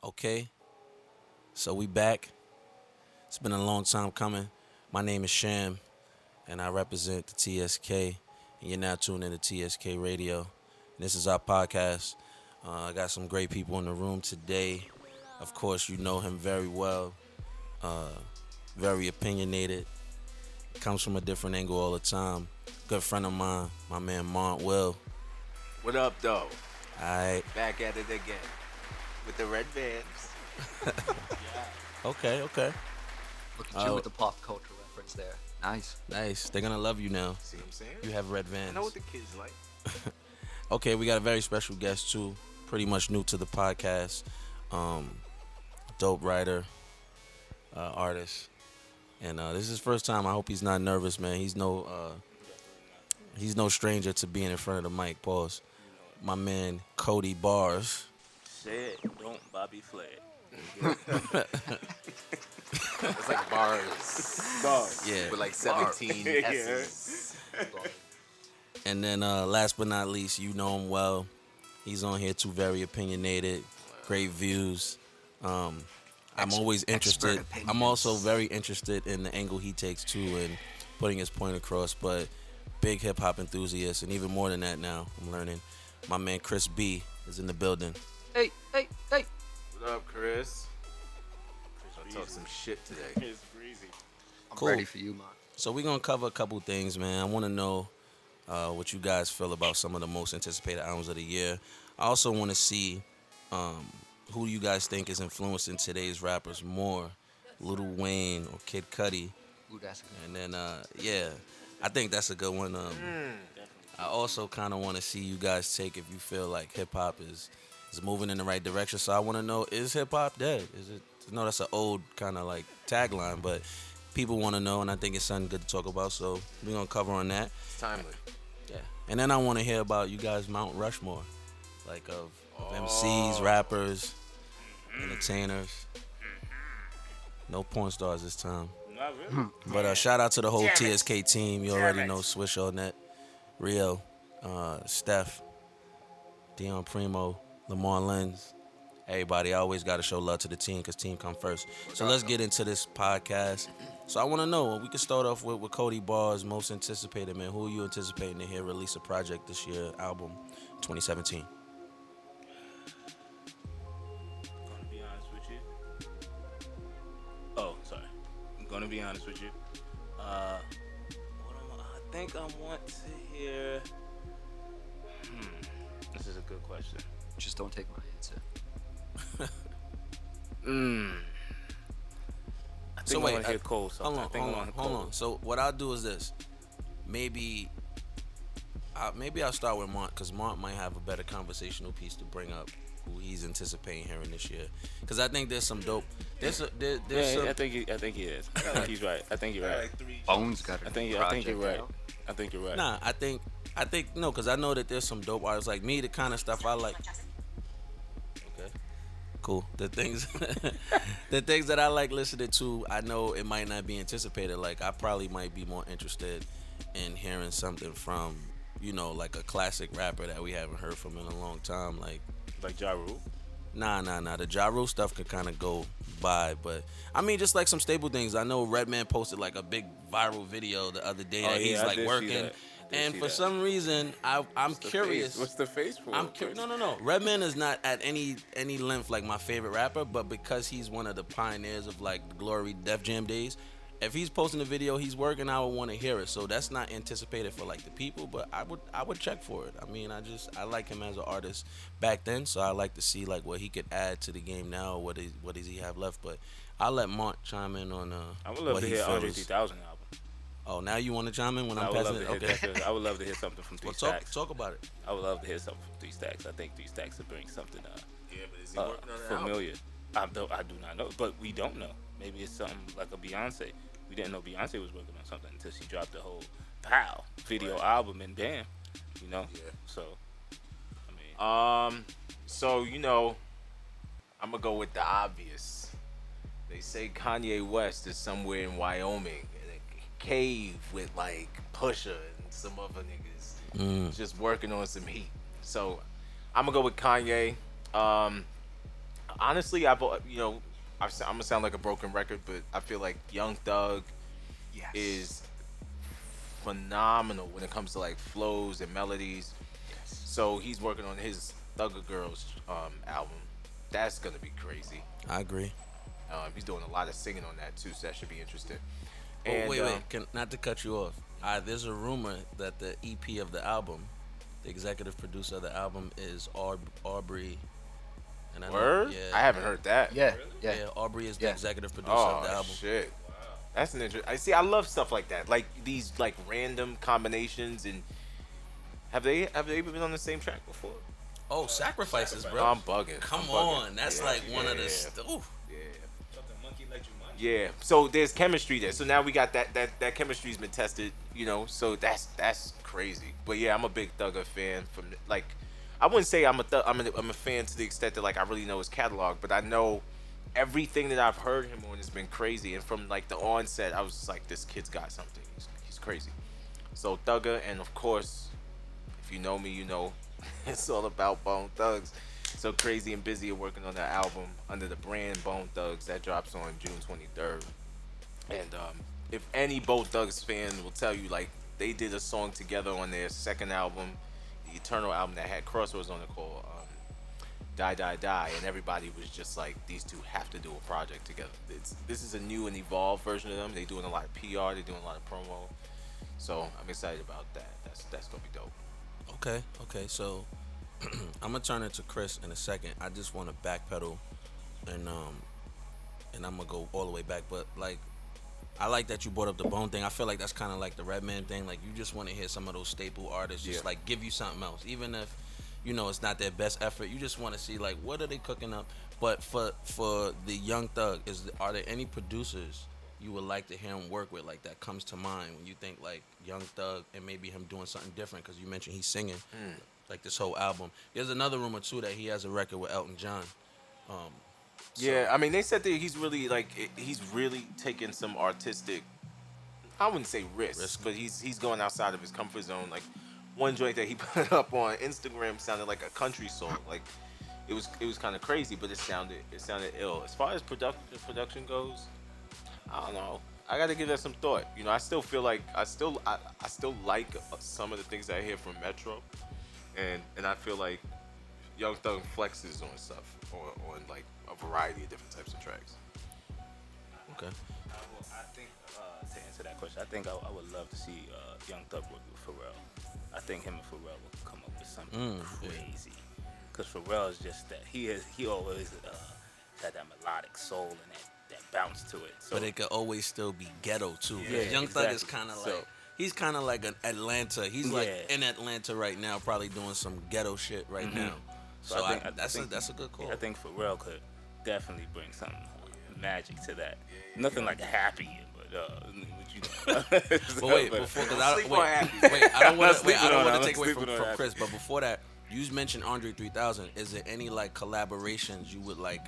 Okay, so we back. It's been a long time coming. My name is Sham, and I represent the TSK. And you're now tuned into TSK Radio. And this is our podcast. I got some great people in the room today. Of course, you know him very well. Uh, very opinionated. Comes from a different angle all the time. Good friend of mine, my man Mont Will. What up, though? Alright. Back at it again with the red vans. Okay. Look at you with the pop culture reference there. Nice. They're gonna love you now. See what I'm saying? You have red vans. I know what the kids like. Okay, we got a very special guest too. Pretty much new to the podcast. Dope writer, artist, and this is his first time. I hope he's not nervous, man. He's no stranger to being in front of the mic. Pause. My man Cody Bars. Said, don't Bobby Flay. It's like bars. Yeah. With like 17 S's. And then last but not least, you know him well. He's on here too, very opinionated, great views. I'm always interested. I'm also very interested in the angle he takes too and putting his point across. But big hip hop enthusiast, and even more than that now, I'm learning. My man Chris B is in the building. Hey. What up, Chris? I'll talk some shit today. It's breezy. I'm Cool. ready for you, man. So we're gonna cover a couple things, man. I want to know what you guys feel about some of the most anticipated albums of the year. I also want to see who you guys think is influencing today's rappers more, Lil Wayne or Kid Cudi. Ooh, that's a good. And then I think that's a good one. I also kind of want to see you guys take if you feel like hip hop is moving in the right direction. So I want to know, is hip hop dead? Is it? I know that's an old kind of like tagline, but people want to know, and I think it's something good to talk about. So we're gonna cover on that. It's timely. Yeah. And then I want to hear about you guys Mount Rushmore, like of MCs, rappers, entertainers. No porn stars this time. Not really. But shout out to the whole Damn it. TSK team. You already know Swish on that. Rio, Steph, Dion Primo, Lamar Lenz. Everybody, I always got to show love to the team because team come first. So let's get into this podcast. So I want to know, we can start off with Cody Bars, most anticipated, man. Who are you anticipating to hear release a project this year, album, 2017? Gonna be honest with you. Oh, sorry. I'm gonna be honest with you. I think I want to hear. This is a good question. Just don't take my answer. I think I want to hear Cole. Hold on. So what I'll do is this. Maybe I'll start with Mont because Mont might have a better conversational piece to bring up who he's anticipating hearing this year. Because I think there's some dope. There's some. I think he is. I think he's right. I think you're right. Bones got a I think you're right. I think you're right. Nah, I think no, because I know that there's some dope artists like me. The kind of stuff I like. Okay, cool. The things that I like listening to, I know it might not be anticipated. Like I probably might be more interested in hearing something from, like a classic rapper that we haven't heard from in a long time. Like Ja Rule? Nah. The Ja Rule stuff could kind of go by, but I mean, just like some stable things. I know Redman posted like a big viral video the other day that he's like working, and for some reason, I'm curious. What's the face for? I'm curious. No. Redman is not at any length like my favorite rapper, but because he's one of the pioneers of like the Glory Def Jam days. If he's posting a video, he's working, I would want to hear it. So that's not anticipated for like the people, but I would check for it. I mean, I like him as an artist back then, so I like to see like what he could add to the game now. What does he have left? But I'll let Mont chime in on I would love what to he hear Andre feels. 3000 album. Oh, now you want to chime in when I I'm would passing love it? to hear Okay. I would love to hear something from Three Well, Stacks. talk about it. I would love to hear something from Three Stacks. I think Three Stacks would bring something Yeah, but is he working on an album? familiar. I do not know, but we don't know. Maybe it's something like a Beyonce. We didn't know Beyonce was working on something until she dropped the whole Pow video album, and bam, Yeah. So, I mean, So I'm gonna go with the obvious. They say Kanye West is somewhere in Wyoming in a cave with like Pusha and some other niggas, just working on some heat. So I'm gonna go with Kanye. honestly, I'm gonna sound like a broken record, but I feel like Young Thug Yes. is phenomenal when it comes to like flows and melodies. Yes. So he's working on his Thugger Girls album. That's gonna be crazy. I agree. He's doing a lot of singing on that too, so that should be interesting. Oh, And wait. Not to cut you off. There's a rumor that the EP of the album, the executive producer of the album, is Aubrey. And word? I haven't heard that. Yeah. Aubrey is the Yeah. executive producer Oh of the album. shit. That's an interesting. I see. I love stuff like that, like these like random combinations. And have they been on the same track before? Oh, Sacrifices, bro. I'm bugging. Come I'm on, bugging. that's Yeah, like one of the. yeah. Oof. Yeah. Something monkey let you munch. Yeah. So there's chemistry there. So now we got that chemistry's been tested. So that's crazy. But yeah, I'm a big Thugger fan. From like, I wouldn't say I'm a fan to the extent that like I really know his catalog, but I know everything that I've heard him on has been crazy. And from like the onset, I was just like, this kid's got something. He's crazy. So Thugger, and of course, if you know me, you know it's all about Bone Thugs. So Crazy and Busy are working on that album under the brand Bone Thugs. That drops on June 23rd. And if any Bone Thugs fan will tell you, like, they did a song together on their second album, the Eternal album that had Crossroads on it called Die Die Die, and everybody was just like, these two have to do a project together. This is a new and evolved version of them. They're doing a lot of PR, they're doing a lot of promo. So I'm excited about that. That's gonna be dope. Okay. So I'm gonna turn it to Chris in a second. I just want to backpedal, and I'm gonna go all the way back. But like, I like that you brought up the Bone thing. I feel like that's kind of like the Redman thing. Like, you just want to hear some of those staple artists just like give you something else, even if it's not their best effort. You just want to see like, what are they cooking up. But for the Young Thug, are there any producers you would like to hear him work with, like that comes to mind when you think like Young Thug and maybe him doing something different? Because you mentioned he's singing like this whole album. There's another rumor too that he has a record with Elton John. Yeah, I mean, they said that he's really taking some artistic, I wouldn't say risks, but he's going outside of his comfort zone. Like, one joint that he put up on Instagram sounded like a country song. Like, it was kind of crazy, but it sounded ill. As far as production goes, I don't know. I got to give that some thought. I still feel like I still like some of the things I hear from Metro, and I feel like Young Thug flexes on stuff on like a variety of different types of tracks. Okay. I think to answer that question, I think I would love to see Young Thug work with Pharrell. I think him and Pharrell will come up with something crazy. Because Pharrell is just that he always had that melodic soul and that bounce to it. So, but it could always still be ghetto too. Yeah, Young Thug is kind of So- like, he's kind of like an Atlanta. He's like in Atlanta right now, probably doing some ghetto shit right now. So I think that's a good call. I think Pharrell could definitely bring some magic to that. Nothing like happy, but But wait, before, because I don't want to take away from Chris. But before that, you mentioned Andre 3000. Is there any like collaborations you would like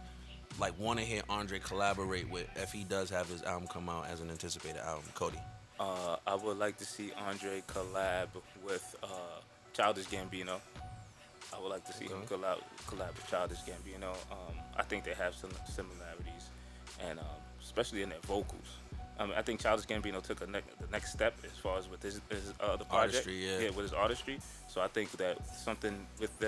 want to hear Andre collaborate with if he does have his album come out as an anticipated album? Cody. I would like to see Andre collab with Childish Gambino. I would like to see him collab with Childish Gambino. I think they have some similarities, and especially in their vocals. I think Childish Gambino took the next step as far as with his other project. Artistry, yeah, with his artistry. So I think that something with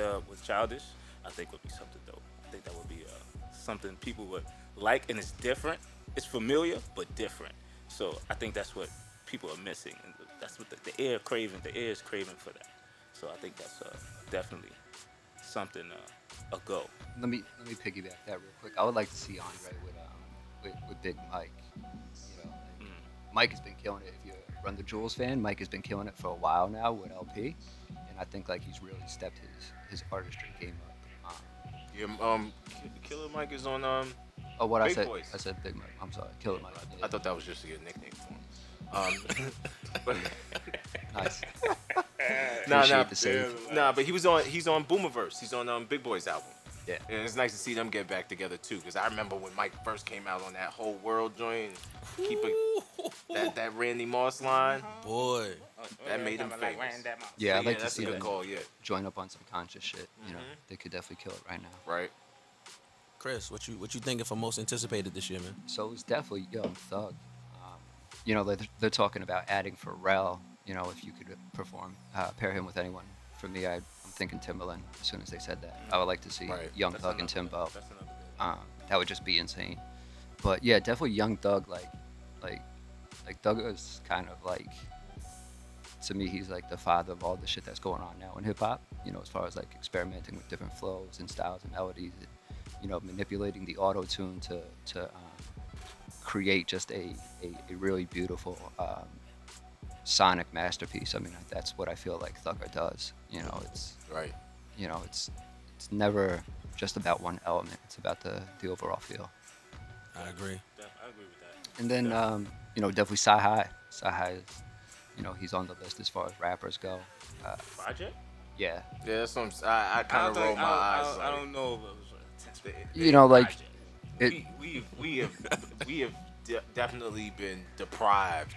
Childish, I think would be something dope. I think that would be something people would like, and it's different. It's familiar but different. So I think that's what people are missing, and that's what the ear craving. The ear is craving for that. So I think that's definitely something a go. Let me piggyback that real quick. I would like to see Andre with Big Mike. Mike has been killing it. If you're a Run the Jewels fan, Mike has been killing it for a while now with LP, and I think like he's really stepped his artistry game up. Killer Mike is on Oh, what Big I said? Boys. I said Big Mike. I'm sorry, Killer Mike. I thought that was just your nickname for him. But Nice. But he's on Boomerverse. He's on Big Boy's album. Yeah. And it's nice to see them get back together too, because I remember when Mike first came out on that Whole World joint, that Randy Moss line, Boy, that made him famous. Yeah, I'd like to that's see a good them call. Yeah, join up on some conscious shit. They could definitely kill it right now. right. Chris, what you thinking for most anticipated this year, man? So it's definitely Young Thug. They're talking about adding Pharrell. If you could perform, pair him with anyone. For me, I'm thinking Timbaland. As soon as they said that, I would like to see Right. Young Thug and Timbo. That's another good. That would just be insane. But yeah, definitely Young Thug. Like Thug is kind of like, to me, he's like the father of all the shit that's going on now in hip hop. As far as like experimenting with different flows and styles and melodies, and, manipulating the auto tune to create just a really beautiful sonic masterpiece. I mean, that's what I feel like Thugger does. It's Right. it's never just about one element. It's about the overall feel. I agree. I agree with that. And then definitely Cyhi. Cyhi is, he's on the list as far as rappers go. Project? Yeah. Yeah, that's what I kind of roll my eyes. I don't know if it was we have definitely been deprived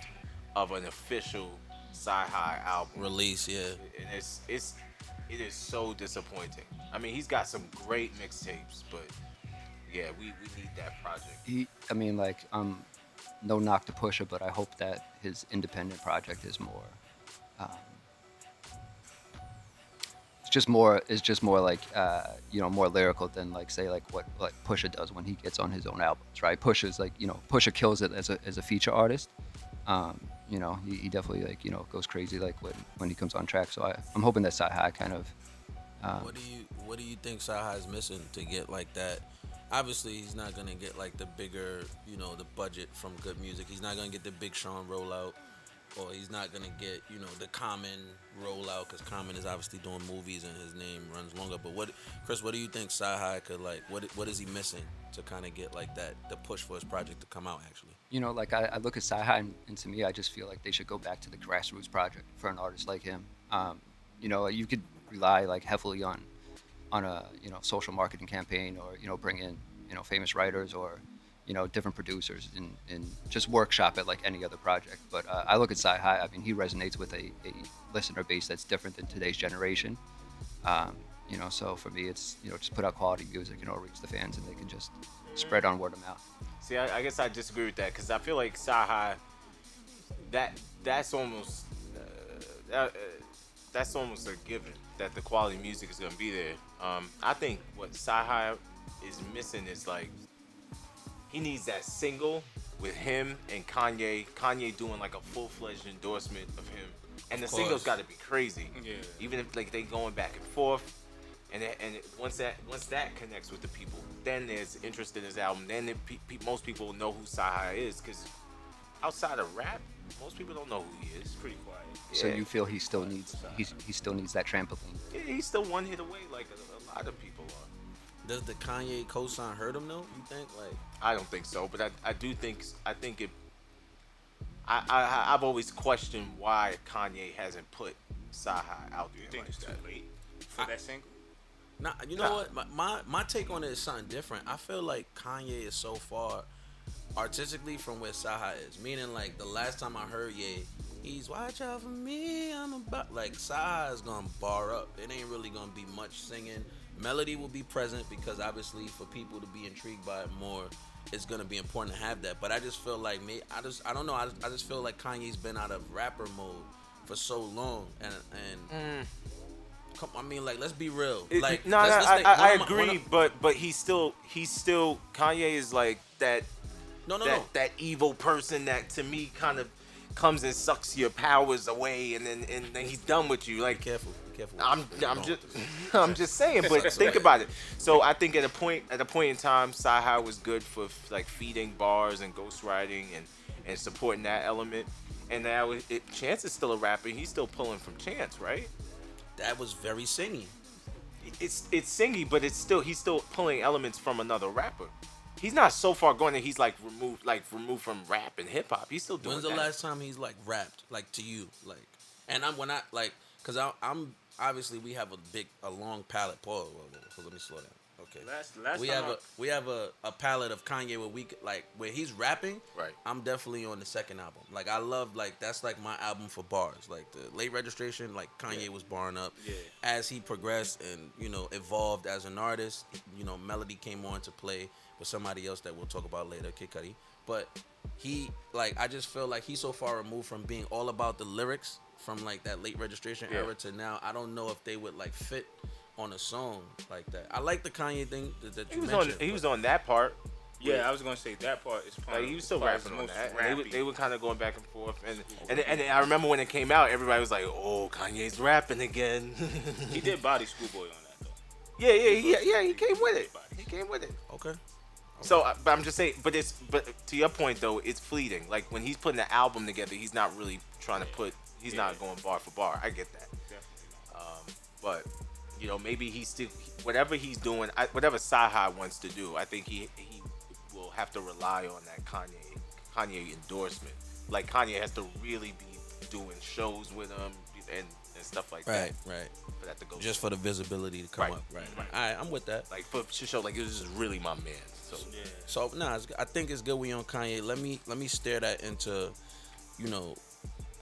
of an official Cyhi album Release, yeah. and it is so disappointing. I mean, he's got some great mixtapes, but yeah, we need that project. No knock to Pusha, but I hope that his independent project is more. It's just more like more lyrical than like say like what like Pusha does when he gets on his own albums, right? Pusha's like Pusha kills it as a feature artist. He definitely like goes crazy like when he comes on track. So I'm hoping that Cyhi kind of. What do you think Cyhi is missing to get like that? Obviously, he's not gonna get like the bigger, the budget from Good Music. He's not gonna get the Big Sean rollout, or he's not gonna get, the Common rollout, because Common is obviously doing movies and his name runs longer. But Chris, what do you think Cyhi could like? What is he missing to kind of get like that, the push for his project to come out actually? I look at Cyhi and to me, I just feel like they should go back to the grassroots project for an artist like him. You could rely like heavily on a social marketing campaign, or bring in famous writers or different producers and just workshop it like any other project. But I look at Cyhi. I mean, he resonates with a listener base that's different than today's generation. So for me, it's just put out quality music, reach the fans, and they can just spread on word of mouth. See, I guess I disagree with that because I feel like Cyhi, that's almost a given that the quality music is gonna be there. I think what Cyhi is missing is like he needs that single with him and Kanye. Kanye doing like a full-fledged endorsement of him, and the single's got to be crazy. Yeah. Even if like they going back and forth, and once that connects with the people, then there's interest in his album. Then most people know who Cyhi is, because outside of rap, most people don't know who he is. It's pretty quiet. So Yeah. you feel he still needs that trampoline? Yeah, he's still one hit away like a lot of people are. Does the Kanye cosign hurt him though? You think like? I don't think so, but I think it. I've always questioned why Kanye hasn't put Cyhi out there You think like it's too that. late for that single? Nah, you know what? My take on it is something different. I feel like Kanye is so far artistically from where Cyhi is. Meaning, like, the last time I heard Ye, he's watch out for me, I'm about, like, Cyhi is gonna bar up. It ain't really gonna be much singing. Melody will be present because obviously for people to be intrigued by it more, it's gonna be important to have that. But I just feel like I don't know. I just feel like Kanye's been out of rapper mode for so long, and I mean, like, let's be real. Like, I agree, but he's still Kanye is like that. No. That evil person that to me kind of comes and sucks your powers away, and then he's done with you. Like, Be careful. I'm just saying, but think about it. So I think at a point in time, Cyhi was good for like feeding bars and ghostwriting and supporting that element. And now Chance is still a rapper. He's still pulling from Chance, right? That was very singy. It's singy, but he's still pulling elements from another rapper. He's not so far going that he's removed from rap and hip hop. He's still doing that. When's the last time he's like rapped like to you, like? And when I like, cause I'm obviously we have a long palette. Pause. So let me slow down. Okay. Last we time have we have a palette of Kanye where we like where he's rapping. Right. I'm definitely on the second album. Like I love like that's like my album for bars. Like the Late Registration, like Kanye was barring up. Yeah. As he progressed and evolved as an artist, Melody came on to play with somebody else that we'll talk about later, Kid Cudi. But he like I just feel like he's so far removed from being all about the lyrics from like that Late Registration era to now. I don't know if they would like fit on a song like that. I like the Kanye thing that you mentioned. He was on that part. Yeah, I was gonna say that part is probably Like he was still rapping on that. And rappy. they were kind of going back and forth, and I remember when it came out, everybody was like, "Oh, Kanye's rapping again." He did body Schoolboy on that though. Yeah. He came with it. He came with it. Okay. So, but I'm just saying, but to your point though, it's fleeting. Like when he's putting the album together, he's not really trying to put. He's not going bar for bar. I get that. Definitely. But maybe he's still whatever he's doing, whatever Cyhi wants to do. I think he will have to rely on that Kanye endorsement. Like Kanye has to really be doing shows with him and stuff like that. Right. For that to go Just for the visibility to come up. Right. All right, I'm with that. like to show like this is really my man. So Yeah. So I think it's good we on Kanye. Let me stare that into,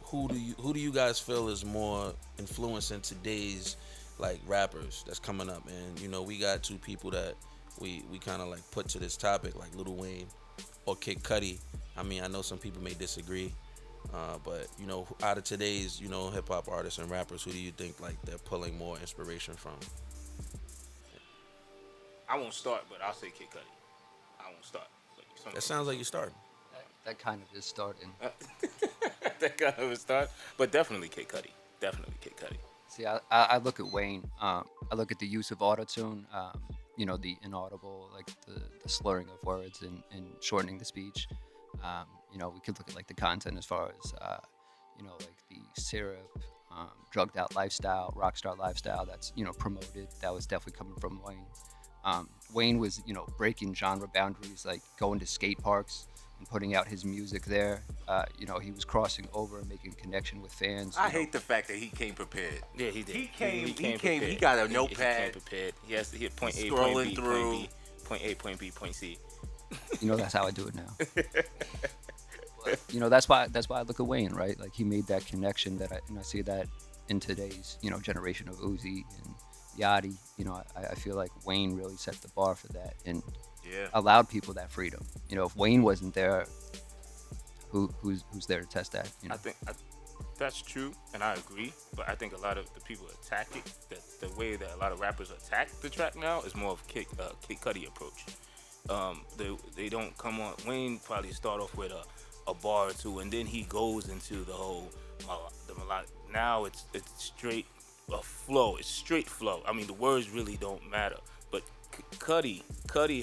who do you guys feel is more influencing today's like rappers that's coming up? And we got two people that we kind of like put to this topic, like Lil Wayne or Kid Cudi. I mean, I know some people may disagree, but out of today's hip hop artists and rappers, who do you think like they're pulling more inspiration from? I won't start, but I'll say Kid Cudi. I won't start. That sounds like you're starting. That kind of is starting. That kind of a start, but definitely Kid Cudi. Definitely Kid Cudi. See, I look at Wayne. I look at the use of autotune. The inaudible, like the slurring of words and shortening the speech. We could look at like the content as far as like the syrup, drugged out lifestyle, rock star lifestyle that's promoted. That was definitely coming from Wayne. Wayne was breaking genre boundaries, like going to skate parks and putting out his music there. He was crossing over and making connection with fans. I hate the fact that he came prepared. Yeah, he did. He came. prepared. He got a He notepad. came prepared. He has to hit point A, Scrolling point B, through. point B, point A, point B, point C. That's how I do it now. But, that's why I look at Wayne, right? Like he made that connection that I see that in today's generation of Uzi and Yachty. I feel like Wayne really set the bar for that and allowed people that freedom. If Wayne wasn't there, who's there to test that? I think that's true, and I agree. But I think a lot of the people attack it. That the way that a lot of rappers attack the track now is more of Kid Cudi approach. They don't come on. Wayne probably start off with a bar or two, and then he goes into the whole the melodic. Now it's straight a flow. It's straight flow. I mean, the words really don't matter. But Cudi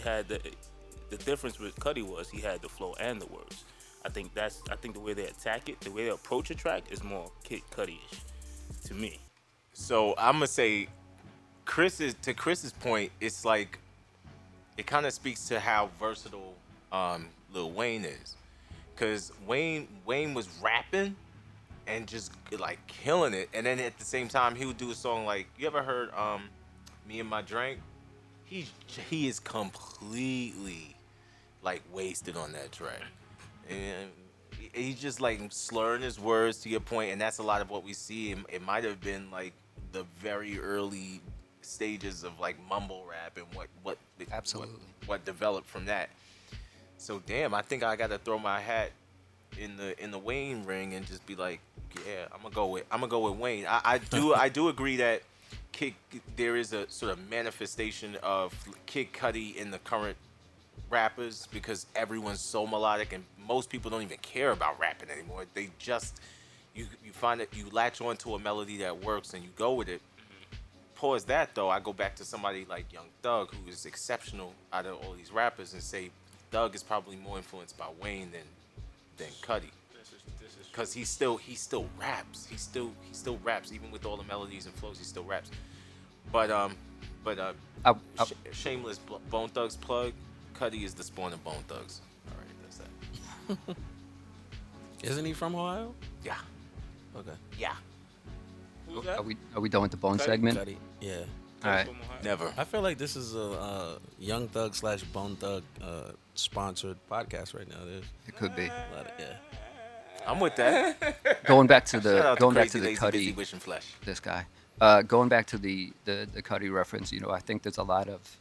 had the difference with Cudi was he had the flow and the words. I think the way they attack it, the way they approach a track is more Kid Cudi-ish to me. So I'm gonna say, Chris's point, it's like it kind of speaks to how versatile Lil Wayne is, because Wayne was rapping and just like killing it, and then at the same time he would do a song like, you ever heard Me and My Drink? He is completely like wasted on that track, and he's just like slurring his words, to your point, and that's a lot of what we see. It might have been like the very early stages of like mumble rap and what developed from that. So damn, I think I gotta throw my hat in the Wayne ring and just be like, yeah, I'm gonna go with Wayne. I do agree that there is a sort of manifestation of Kid Cudi in the current rappers, because everyone's so melodic and most people don't even care about rapping anymore. They just you find that you latch on to a melody that works and you go with it. Pause that though. I go back to somebody like Young Thug, who is exceptional out of all these rappers, and say Thug is probably more influenced by Wayne than Cudi, because he still raps. He still raps, even with all the melodies and flows. He still raps. But shameless Bone Thugs plug. Cudi is the spawn of Bone Thugs. All right, that's that. Isn't he from Ohio? Yeah. Okay. Yeah. Who's that? Are we done with the Bone segment? Cudi. Yeah. All right. Never. I feel like this is a Young Thug / Bone Thug sponsored podcast right now. There's It could be. a lot of, yeah. I'm with that. Going back to Shout the out going to back to Crazy the Lazy Busy Cudi, Wishing Flesh. this guy. Going back to the Cudi reference, I think there's a lot of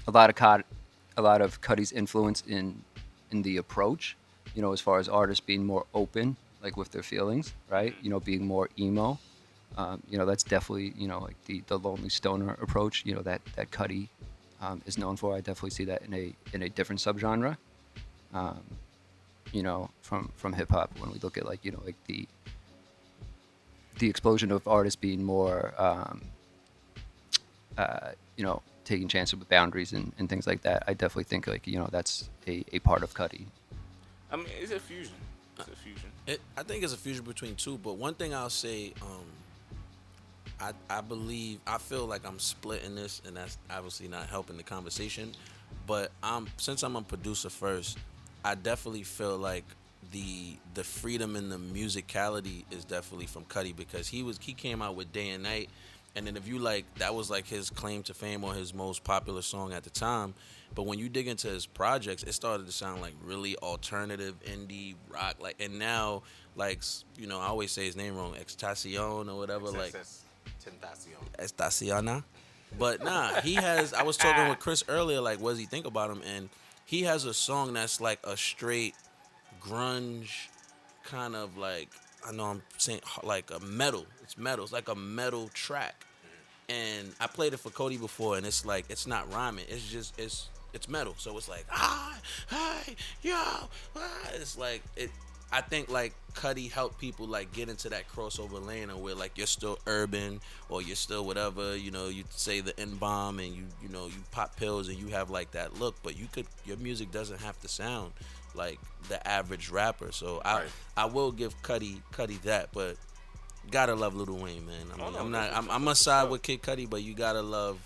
Cudi's influence in the approach, as far as artists being more open, like with their feelings, right? Being more emo. That's definitely, like the Lonely Stoner approach, that Cudi is known for. I definitely see that in a different subgenre, from hip hop, when we look at like the explosion of artists being more, taking chances with boundaries and things like that. I definitely think that's a part of Cudi. I mean, it's a fusion. It's a fusion. I think it's a fusion between two, but one thing I'll say, I feel like I'm splitting this, and that's obviously not helping the conversation. But since I'm a producer first, I definitely feel like the freedom and the musicality is definitely from Cudi, because he came out with Day and Night, and then if you that was like his claim to fame or his most popular song at the time. But when you dig into his projects, it started to sound like really alternative indie rock, and now I always say his name wrong, Extacion or whatever, Estaciona. But nah, he has. I was talking with Chris earlier, what does he think about him? And he has a song that's like a straight grunge kind of I know I'm saying like a metal. It's metal. It's like a metal track. And I played it for Cody before, and it's it's not rhyming. It's just it's metal. So it's like hey, yo, it's it. I think Cudi helped people get into that crossover lane, or where you're still urban or you're still whatever, you say the N-bomb and you pop pills and you have that look, but your music doesn't have to sound like the average rapper. So I will give Cudi that, but gotta love Lil Wayne, man. I'm a side with Kid Cudi, but you gotta love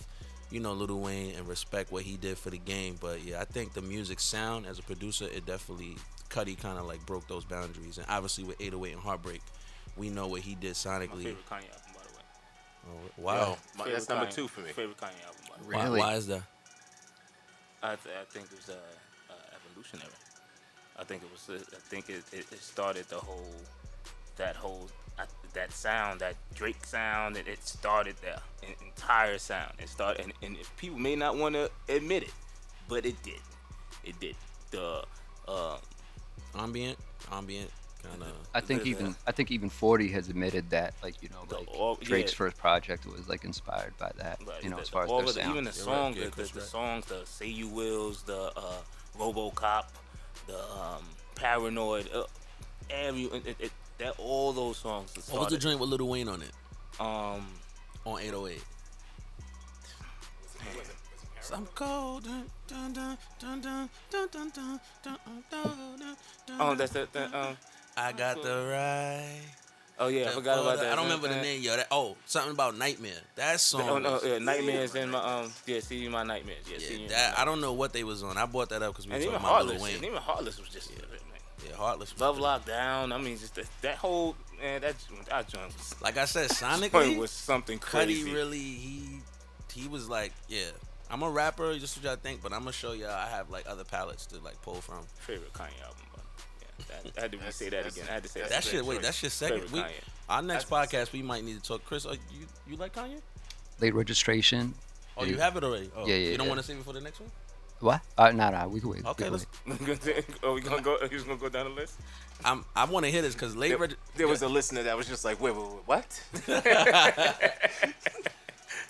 Lil Wayne and respect what he did for the game. But yeah, I think the music sound as a producer, it definitely Cudi kind of broke those boundaries. And obviously with 808 and Heartbreak, we know what he did sonically. My favorite Kanye album, by the way. Oh, wow. That's number 2 for me. Favorite Kanye album, by the way. Really? Why is that? I think it was evolutionary. I think it was. I think it started that sound, that Drake sound. It started there. An entire sound. It started, and if people may not want to admit it, but it did. It did. The ambient kind of. I think even 40 has admitted that, Drake's first project was inspired by that. Right, as far as their sound. Even the songs, the songs, the Say You Wills, the RoboCop, the Paranoid, that all those songs. What was the joint with Lil Wayne on it? On On 808. I'm cold. Dun, dun, dun, dun, dun, dun, dun, dun, dun, dun, dun, that's that. I got the right. Oh yeah, I forgot about that. I don't remember the name, yo. Something about Nightmare. That song. Oh no, yeah, Nightmares in my see my nightmares. Yeah, I don't know what they was on. I bought that up because we were talking about Heartless. Lil Wayne. And even Heartless was just Heartless. Love Lockdown. I mean, just that whole that joint was. Like I said, sonically, was something crazy. Cudi really he was I'm a rapper, just what y'all think, but I'm gonna show y'all I have other palettes to pull from. Favorite Kanye album, but yeah, I had to say that again. I had to say that shit. Wait, that's your second week. Our next podcast, we might need to talk. Chris, you like Kanye? Late Registration. Oh, you have it already. Oh, yeah. You don't want to save it for the next one? What? Nah. We can wait. Okay, let's. Oh, we gonna go. He's gonna go down the list. I want to hear this because there was a listener that was just like, wait, what?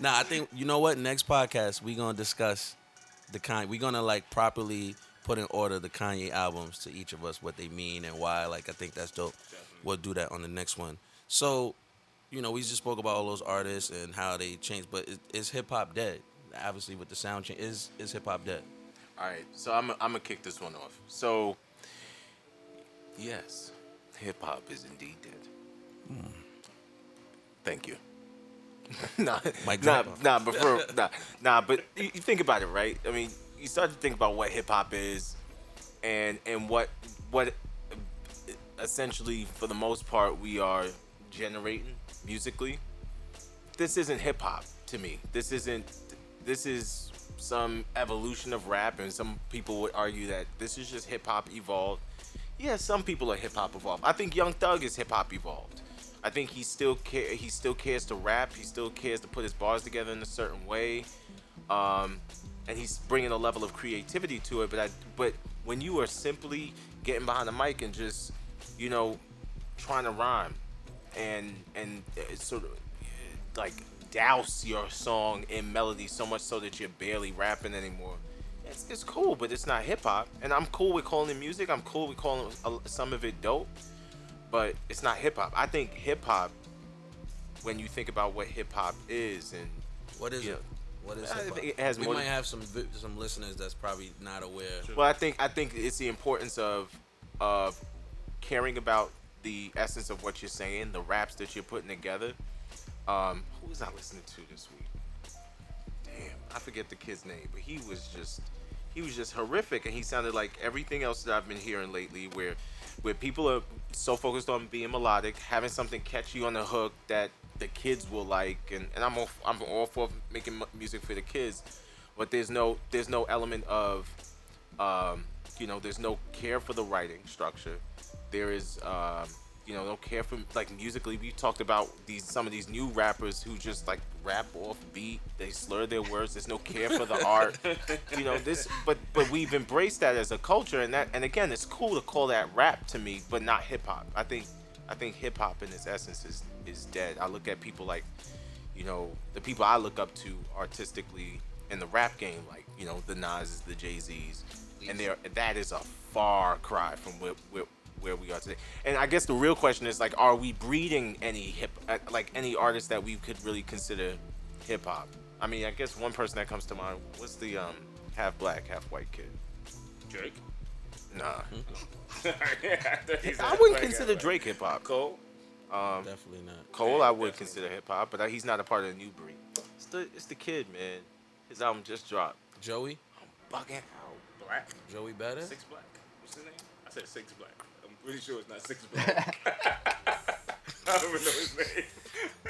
Nah, I think you know what. Next podcast we gonna discuss the Kanye. We gonna properly put in order the Kanye albums to each of us, what they mean and why. I think that's dope. Definitely. We'll do that on the next one. So, we just spoke about all those artists and how they changed. But is hip hop dead? Obviously, with the sound change, is hip hop dead? All right, so I'm gonna kick this one off. So, yes, hip hop is indeed dead. Thank you. But you think about it, right? I mean, you start to think about what hip hop is, and what essentially, for the most part, we are generating musically. this isn't hip hop to me. This is some evolution of rap, and some people would argue that this is just hip hop evolved. Yeah, some people are hip hop evolved. I think Young Thug is hip hop evolved. I think he still cares to rap. He still cares to put his bars together in a certain way, and he's bringing a level of creativity to it. But when you are simply getting behind the mic and just, trying to rhyme and sort of like douse your song in melody so much so that you're barely rapping anymore. It's cool, but it's not hip hop. And I'm cool with calling it music. I'm cool with calling some of it dope, but it's not hip hop. I think hip hop, when you think about what hip hop is and what is it? What is hip hop? It has we more might have some listeners that's probably not aware. Well, I think it's the importance of caring about the essence of what you're saying, the raps that you're putting together. Who was I listening to this week? Damn, I forget the kid's name, but he was just horrific, and he sounded like everything else that I've been hearing lately, where people are so focused on being melodic, having something catchy on the hook that the kids will like, and I'm all for making music for the kids, but there's no element of there's no care for the writing structure. There is no care for, like, musically. We talked about some of these new rappers who just like rap off beat. They slur their words. There's no care for the art. But we've embraced that as a culture, and again, it's cool to call that rap to me, but not hip hop. I think hip hop in its essence is dead. I look at people like, the people I look up to artistically in the rap game, like, the Nas's, the Jay-Z's, and that is a far cry from where we are today. And I guess the real question is, like, are we breeding any any artists that we could really consider hip hop? I mean, I guess one person that comes to mind, what's the half black, half white kid? Drake? Nah. Yeah, I wouldn't consider Drake hip hop. Cole? Definitely not. Cole, I would consider hip hop, but he's not a part of the new breed. It's the kid, man. His album just dropped. Joey? I'm bugging out. Black? Joey Better? Six Black. What's his name? I said Six Black. I'm pretty sure it's not Six Black. I don't even know his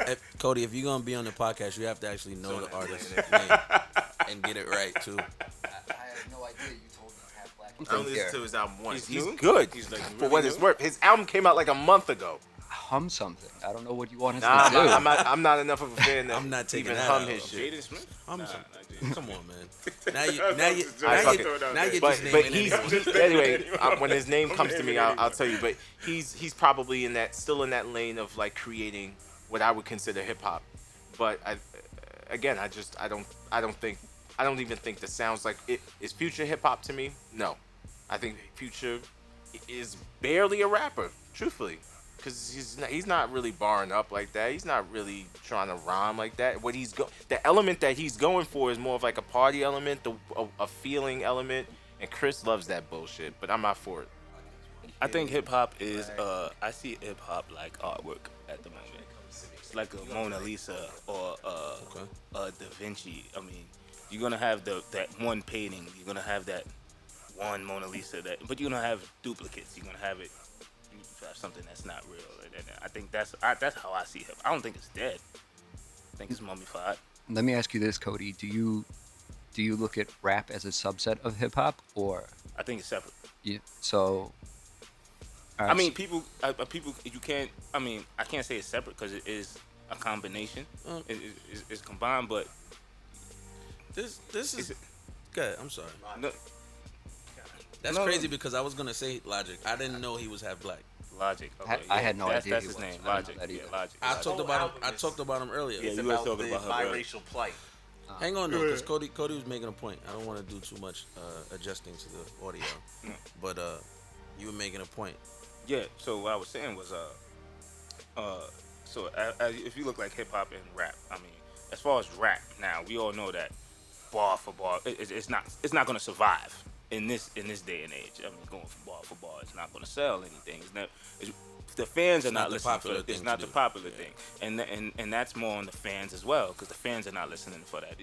name. Cody, if you're gonna be on the podcast, you have to actually know the artist's name and get it right too. I have no idea you told me half black. I only listened to his album once. He's new? good. He's like for really what new? it's worth. His album came out like a month ago. Hum something. I don't know what you want us Nah, to do. I'm not enough of a fan to I'm not taking even that hum out. his shit. Jaden Smith? I'm Nah, sorry. not Jaden. Come on, man. Now you Fuck it. get But this name in he's anyway. anyway. When his name comes to me, I'll tell you. But he's probably still in that lane of like creating what I would consider hip hop. But I don't even think the sounds like it is Future hip hop to me. No, I think Future is barely a rapper, truthfully, because he's not really barring up like that. He's not really trying to rhyme like that. The element that he's going for is more of like a party element, a feeling element, and Chris loves that bullshit. But I'm not for it. I think hip hop is, I see hip hop like artwork at the moment. It's like a Mona Lisa or a Da Vinci. I mean, you're gonna have that one painting. You're gonna have that one Mona Lisa. But you're gonna have duplicates. You're gonna have it. You have something that's not real. And I think that's how I see hip. I don't think it's dead. I think it's mummified. Let me ask you this, Cody. Do you look at rap as a subset of hip hop, or I think it's separate. so? All right, I mean, people. You can't. I mean, I can't say it's separate because it is a combination. It's combined, but This is good. I'm sorry. no, That's No. crazy because I was gonna say Logic. I didn't know he was half black. Logic. Okay, I had no idea That's he his was. name. I Logic. didn't know that Yeah, either. Logic. I Logic. talked about him earlier. Yeah, you were talking about her earlier. biracial plight. Hang on though, because Cody was making a point. I don't want to do too much adjusting to the audio, but you were making a point. Yeah. So what I was saying was, if you look like hip hop and rap, I mean, as far as rap now, we all know that bar for bar, it's not gonna survive in this day and age. I mean, going from bar for bar, it's not gonna sell anything. The fans are not not the listening popular for it. It's thing not to the do. popular Yeah. thing, and that's more on the fans as well, because the fans are not listening for that.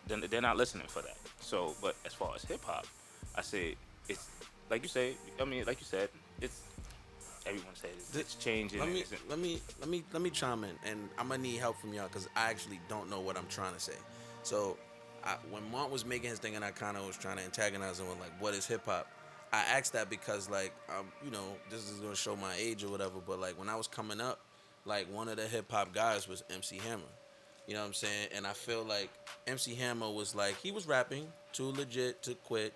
They're not listening for that. So, but as far as hip hop, I say it's like you say. I mean, like you said, it's everyone said it's changing. Let me chime in, and I'm gonna need help from y'all because I actually don't know what I'm trying to say. So, when Mont was making his thing, and I kind of was trying to antagonize him with like, what is hip hop? I asked that because like, this is gonna show my age or whatever. But like when I was coming up, like one of the hip hop guys was MC Hammer. You know what I'm saying? And I feel like MC Hammer was like, he was rapping too legit to quit.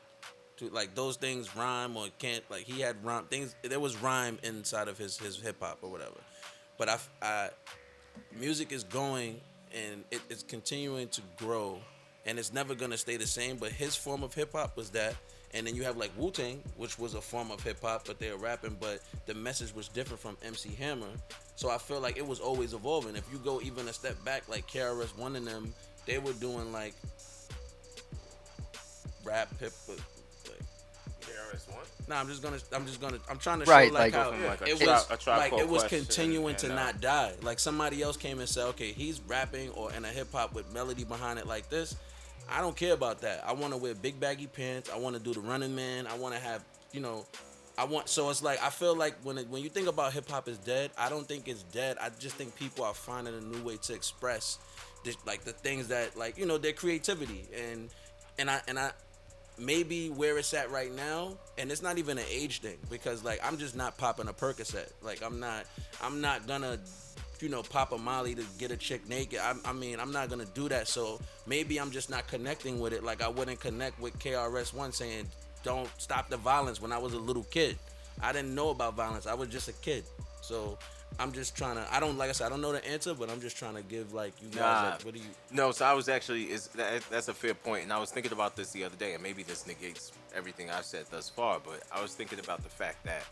To like those things rhyme or can't, like he had rhyme things, there was rhyme inside of his hip hop or whatever. But I music is going and it's continuing to grow and it's never gonna stay the same. But his form of hip hop was that, and then you have like Wu-Tang, which was a form of hip hop, but they're rapping, but the message was different from MC Hammer. So I feel like it was always evolving. If you go even a step back, like KRS-One and them, they were doing like rap hip. Nah, I'm trying to Right, show like like, how like a it Tribe- was a Tribe like Called it was Quest continuing to and, not die. Like somebody else came and said, okay, he's rapping or in a hip hop with melody behind it like this. I don't care about that. I want to wear big baggy pants. I want to do the Running Man. I want to have, so it's like I feel like when you think about hip hop is dead, I don't think it's dead. I just think people are finding a new way to express this, like the things that like their creativity and I maybe where it's at right now, and it's not even an age thing because like I'm just not popping a Percocet. Like I'm not gonna pop a Molly to get a chick naked. I'm not gonna do that. So maybe I'm just not connecting with it like I wouldn't connect with KRS-One saying don't stop the violence when I was a little kid. I didn't know about violence. I was just a kid. So I'm just trying to. I don't know the answer, but I'm just trying to give like you guys. Like, what do you? No, so I was actually that's a fair point, and I was thinking about this the other day, and maybe this negates everything I've said thus far, but I was thinking about the fact that,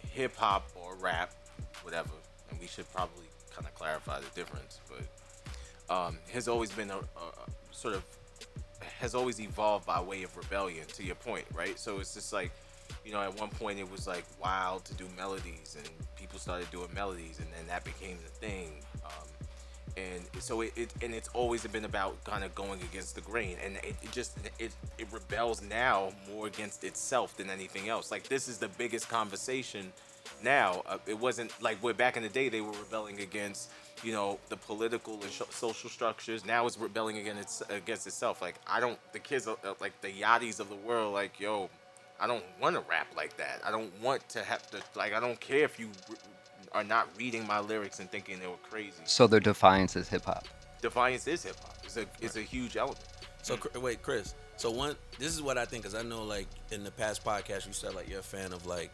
hip hop or rap, whatever, and we should probably kind of clarify the difference, but has always been a sort of has always evolved by way of rebellion. To your point, right? So it's just like. At one point it was like wild to do melodies, and people started doing melodies, and then that became the thing. And so it's always been about kind of going against the grain, and it rebels now more against itself than anything else. Like this is the biggest conversation now. It wasn't like where back in the day they were rebelling against the political and social structures. Now it's rebelling against itself. Like the kids like the Yachties of the world, like yo. I don't want to rap like that. I don't want to have to, like, I don't care if you are not reading my lyrics and thinking they were crazy. So their defiance is hip hop. Defiance is hip hop. It's a huge element. So wait, Chris. So this is what I think, because I know like in the past podcast you said like you're a fan of like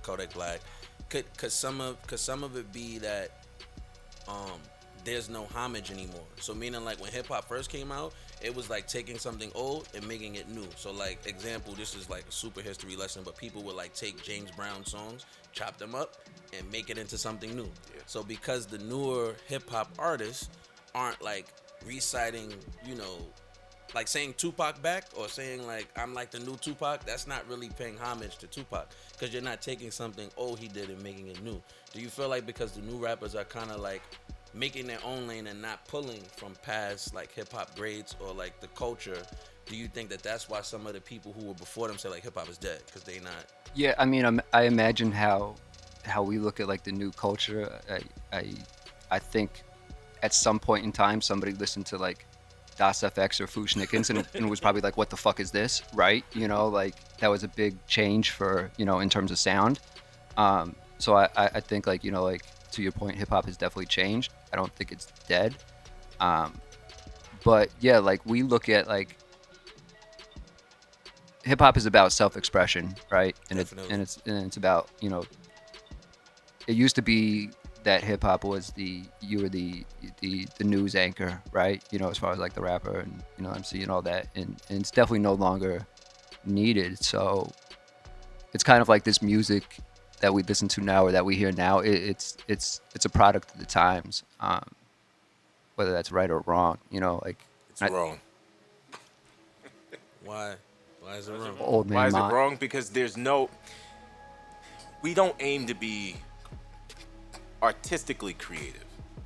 Kodak Black. Could some of it be that there's no homage anymore? So meaning like when hip hop first came out, it was like taking something old and making it new. So like example, this is like a super history lesson, but people would like take James Brown songs, chop them up, and make it into something new. Yeah. So because the newer hip hop artists aren't like reciting, like saying Tupac back or saying like I'm like the new Tupac, that's not really paying homage to Tupac, because you're not taking something old he did and making it new. Do you feel like because the new rappers are kind of like making their own lane and not pulling from past like hip hop grades or like the culture, do you think that that's why some of the people who were before them say like hip hop is dead, because they not? Yeah, I mean, I imagine how we look at like the new culture. I think at some point in time somebody listened to like Das FX or Fushnikins and was probably like, what the fuck is this, right? Like that was a big change for in terms of sound. So I think like like to your point, hip hop has definitely changed. I don't think it's dead. But yeah, like we look at like hip hop is about self-expression, right? And it's about, it used to be that hip hop was you were the news anchor, right? As far as like the rapper and MC and all that, and it's definitely no longer needed. So it's kind of like this music that we listen to now or that we hear now. It's a product of the times, whether that's right or wrong. Like it's wrong. Why is it wrong? Old man Why is Mont. it wrong? Because we don't aim to be artistically creative,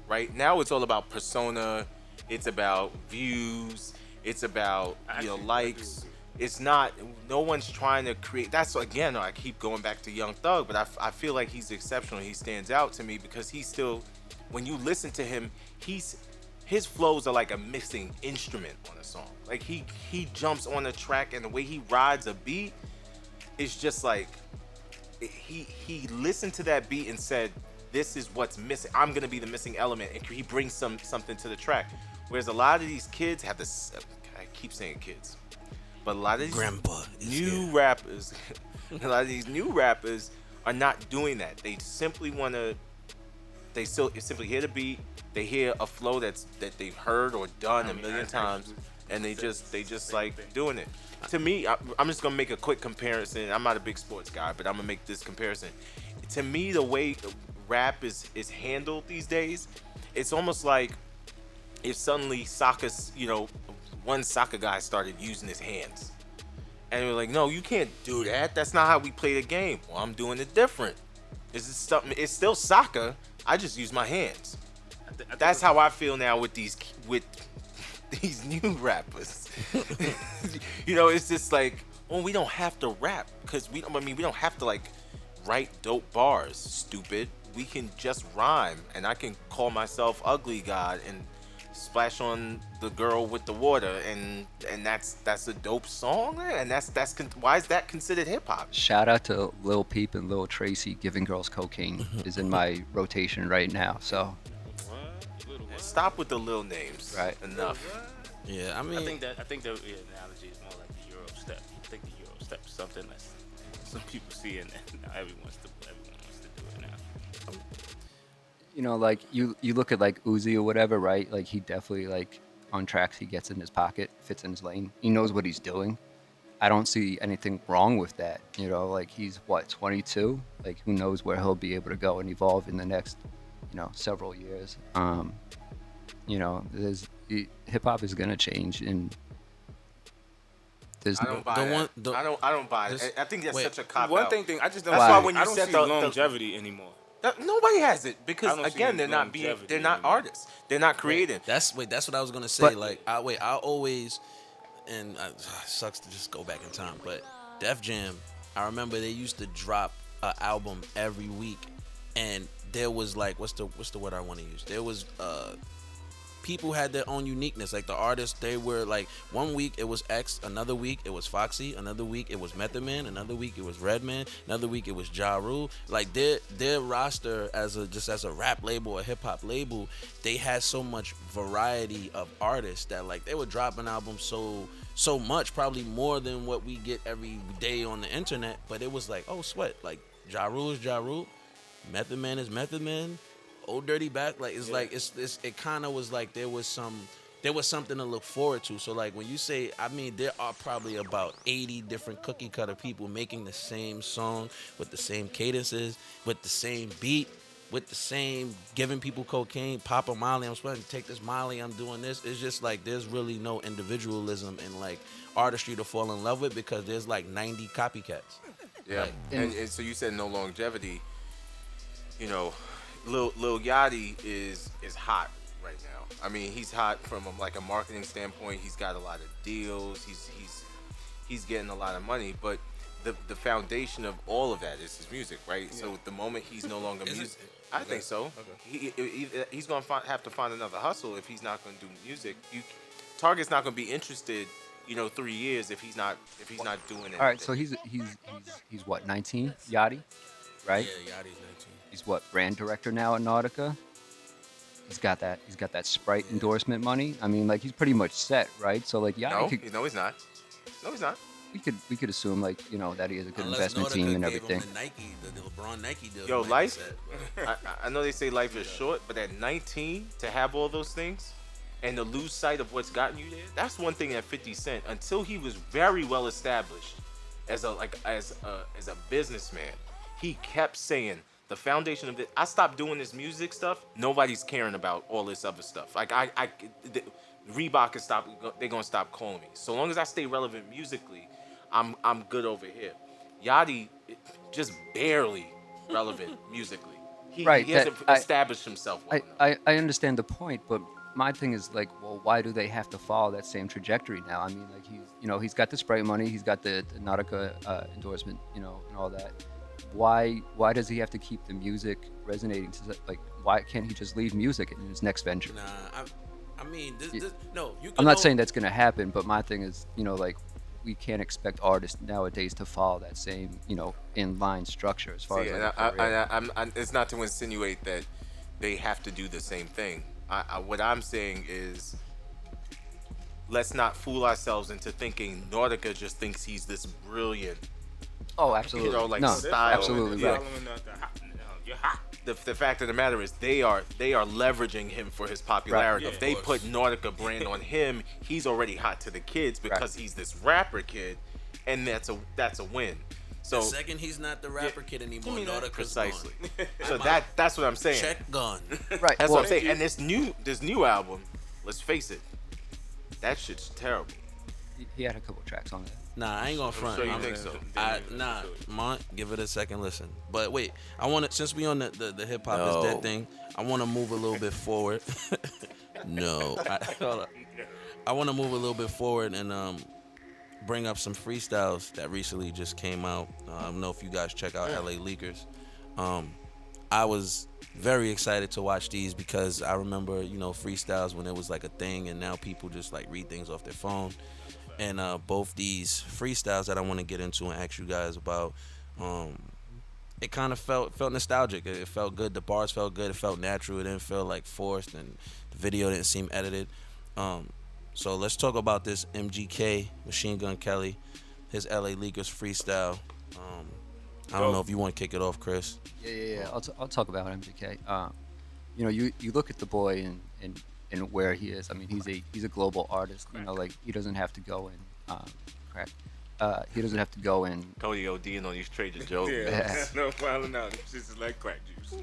right? Now it's all about persona. It's about views. It's about likes. it's not. No one's trying to create. That's again. I keep going back to Young Thug, but I feel like he's exceptional. He stands out to me because he's still. When you listen to him, his flows are like a mixing instrument on a song. Like he jumps on a track and the way he rides a beat, it's just like he listened to that beat and said, "This is what's missing. I'm gonna be the missing element," and he brings something to the track. Whereas a lot of these kids have this. I keep saying kids, but a lot of these Grandpa new rappers, a lot of these new rappers are not doing that. They simply want to. They simply hear the beat. They hear a flow that they've heard or done a million times, and they just like doing it. To me, I'm just gonna make a quick comparison. I'm not a big sports guy, but I'm gonna make this comparison. To me, the way rap is handled these days, it's almost like if suddenly one soccer guy started using his hands, and we're like, no, you can't do that. That's not how we play the game. Well, I'm doing it different. It's still soccer. I just use my hands. That's how I feel now with these new rappers. It's just like, well, we don't have to rap because we don't have to like write dope bars. Stupid. We can just rhyme, and I can call myself Ugly God and splash on the girl with the water, and that's a dope song, and why is that considered hip hop? Shout out to Lil Peep and Lil Tracy. Giving Girls Cocaine is in my rotation right now. So stop with the little names. Right. Enough. Yeah, I mean, I think the analogy is more like the Euro step. I think the Euro step is something that some people see, and now everyone wants to do it now. Like you look at like Uzi or whatever, right? Like he definitely like on tracks he gets in his pocket, fits in his lane. He knows what he's doing. I don't see anything wrong with that. Like he's 22. Like who knows where he'll be able to go and evolve in the next, several years. Hip hop is gonna change, and there's I don't buy that. I don't buy it. I think that's such a cop One out. thing I just don't. That's why when you I don't said see the longevity anymore. Nobody has it I because don't see again they're not artists. They're not creating. that's what I was gonna say. I always, and it sucks to just go back in time, but Def Jam, I remember they used to drop an album every week, and there was like what's the word I want to use? There was people had their own uniqueness. Like the artists, they were like, one week it was X, another week it was Foxy, another week it was Method Man, another week it was Redman, another week it was Ja Rule. Like their roster as a rap label, a hip hop label, they had so much variety of artists that like they were dropping albums so much, probably more than what we get every day on the internet. But it was like, oh sweat, like Ja Rule is Ja Rule, Method Man is Method Man, Old Dirty Back, like it's like it kind of was like there was something to look forward to. So like when you say, I mean, there are probably about 80 different cookie cutter people making the same song with the same cadences, with the same beat, with the same giving people cocaine, pop a Molly, I'm supposed to take this Molly, I'm doing this. It's just like there's really no individualism in like artistry to fall in love with because there's like 90 copycats. Yeah, Like, and so you said no longevity. Lil Yachty is hot right now. I mean, he's hot from a marketing standpoint. He's got a lot of deals. He's getting a lot of money. But the foundation of all of that is his music, right? Yeah. So the moment he's no longer music, I think so. Okay. He's gonna have to find another hustle if he's not gonna do music. Target's not gonna be interested. 3 years if he's not doing it. All right, so he's what, 19? Yachty, right? Yeah, Yachty's 19. He's what, brand director now at Nautica? He's got that Sprite endorsement money. I mean, like he's pretty much set, right? So like, no, he's not. No, he's not. We could assume like that he has a good Unless investment Nautica team and gave everything. him the LeBron Nike deal. Yo, life. I know they say life is short, but at 19 to have all those things and to lose sight of what's gotten you there, that's one thing at 50 Cent. Until he was very well established as a businessman, he kept saying, the foundation of it. I stopped doing this music stuff. Nobody's caring about all this other stuff. Like Reebok is they're gonna stop calling me. So long as I stay relevant musically, I'm good over here. Yachty, just barely relevant musically. He hasn't established himself well enough. I understand the point, but my thing is like, well, why do they have to follow that same trajectory now? I mean, like he's got the Sprite money, he's got the Nautica endorsement, and all that. Why does he have to keep the music resonating? Like, why can't he just leave music in his next venture? Nah, I mean, no. You can I'm not saying that's gonna happen, but my thing is, like, we can't expect artists nowadays to follow that same, inline structure as far See, as. it's not to insinuate that they have to do the same thing. What I'm saying is, let's not fool ourselves into thinking Nautica just thinks he's this brilliant. Oh, absolutely. Style. Absolutely right. The fact of the matter is, they are leveraging him for his popularity. Right. If they put Nautica brand on him, he's already hot to the kids because he's this rapper kid, and that's a win. So the second he's not the rapper kid anymore, Nautica's precisely. gone. So that's what I'm saying. Check gone. Right. That's what I'm saying. And this new album, let's face it, that shit's terrible. He had a couple tracks on it. Nah, I ain't gonna front. sure you think so. Mont, give it a second listen. But wait, since we on the hip hop is dead thing, I wanna move a little bit forward. I wanna move a little bit forward and bring up some freestyles that recently just came out. I don't know if you guys check out LA Leakers. I was very excited to watch these because I remember, freestyles when it was like a thing, and now people just like read things off their phone. And both these freestyles that I want to get into and ask you guys about, it kind of felt nostalgic. It felt good. The bars felt good. It felt natural. It didn't feel like forced, and the video didn't seem edited. So let's talk about this MGK, Machine Gun Kelly, his LA Leakers freestyle. I don't know if you want to kick it off, Chris. Yeah. I'll talk about MGK. You look at the boy and where he is. I mean, he's a global artist. Like he doesn't have to go in crack. He doesn't have to go in. Cody ODing on these Trader Joe's. Yeah, no filing out. This is like crack juice.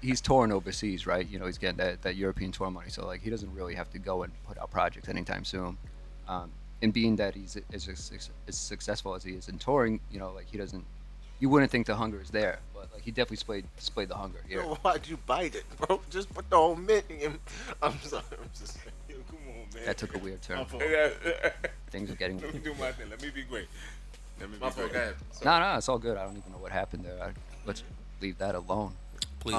He's touring overseas, right? He's getting that European tour money, so like he doesn't really have to go and put out projects anytime soon. And being that he's as successful as he is in touring, like he doesn't. You wouldn't think the hunger is there, but like he definitely displayed the hunger here. Yo, why'd you bite it, bro? Just put the whole mint in. I'm sorry. I'm just saying. Yo, come on, man. That took a weird turn. Things are getting. Let me do my thing. Let me be great. My fault. Go ahead. No, it's all good. I don't even know what happened there. Let's leave that alone. Please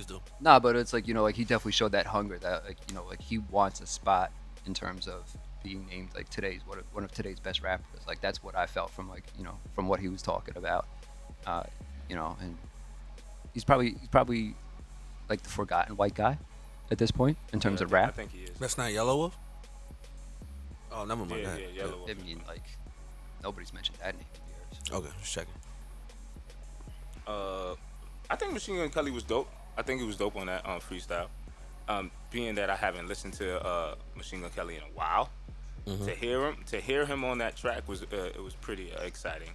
do. Nah, but it's like like he definitely showed that hunger that like he wants a spot in terms of being named like one of today's best rappers. Like that's what I felt from from what he was talking about. And he's probably like the forgotten white guy at this point in terms of rap. I think he is. That's not Yellow Wolf? Oh, never mind. Yeah, Yellow Wolf. I mean, like nobody's mentioned that name in years. Okay, just checking. I think Machine Gun Kelly was dope. I think he was dope on that freestyle. Being that I haven't listened to Machine Gun Kelly in a while, to hear him on that track was pretty exciting.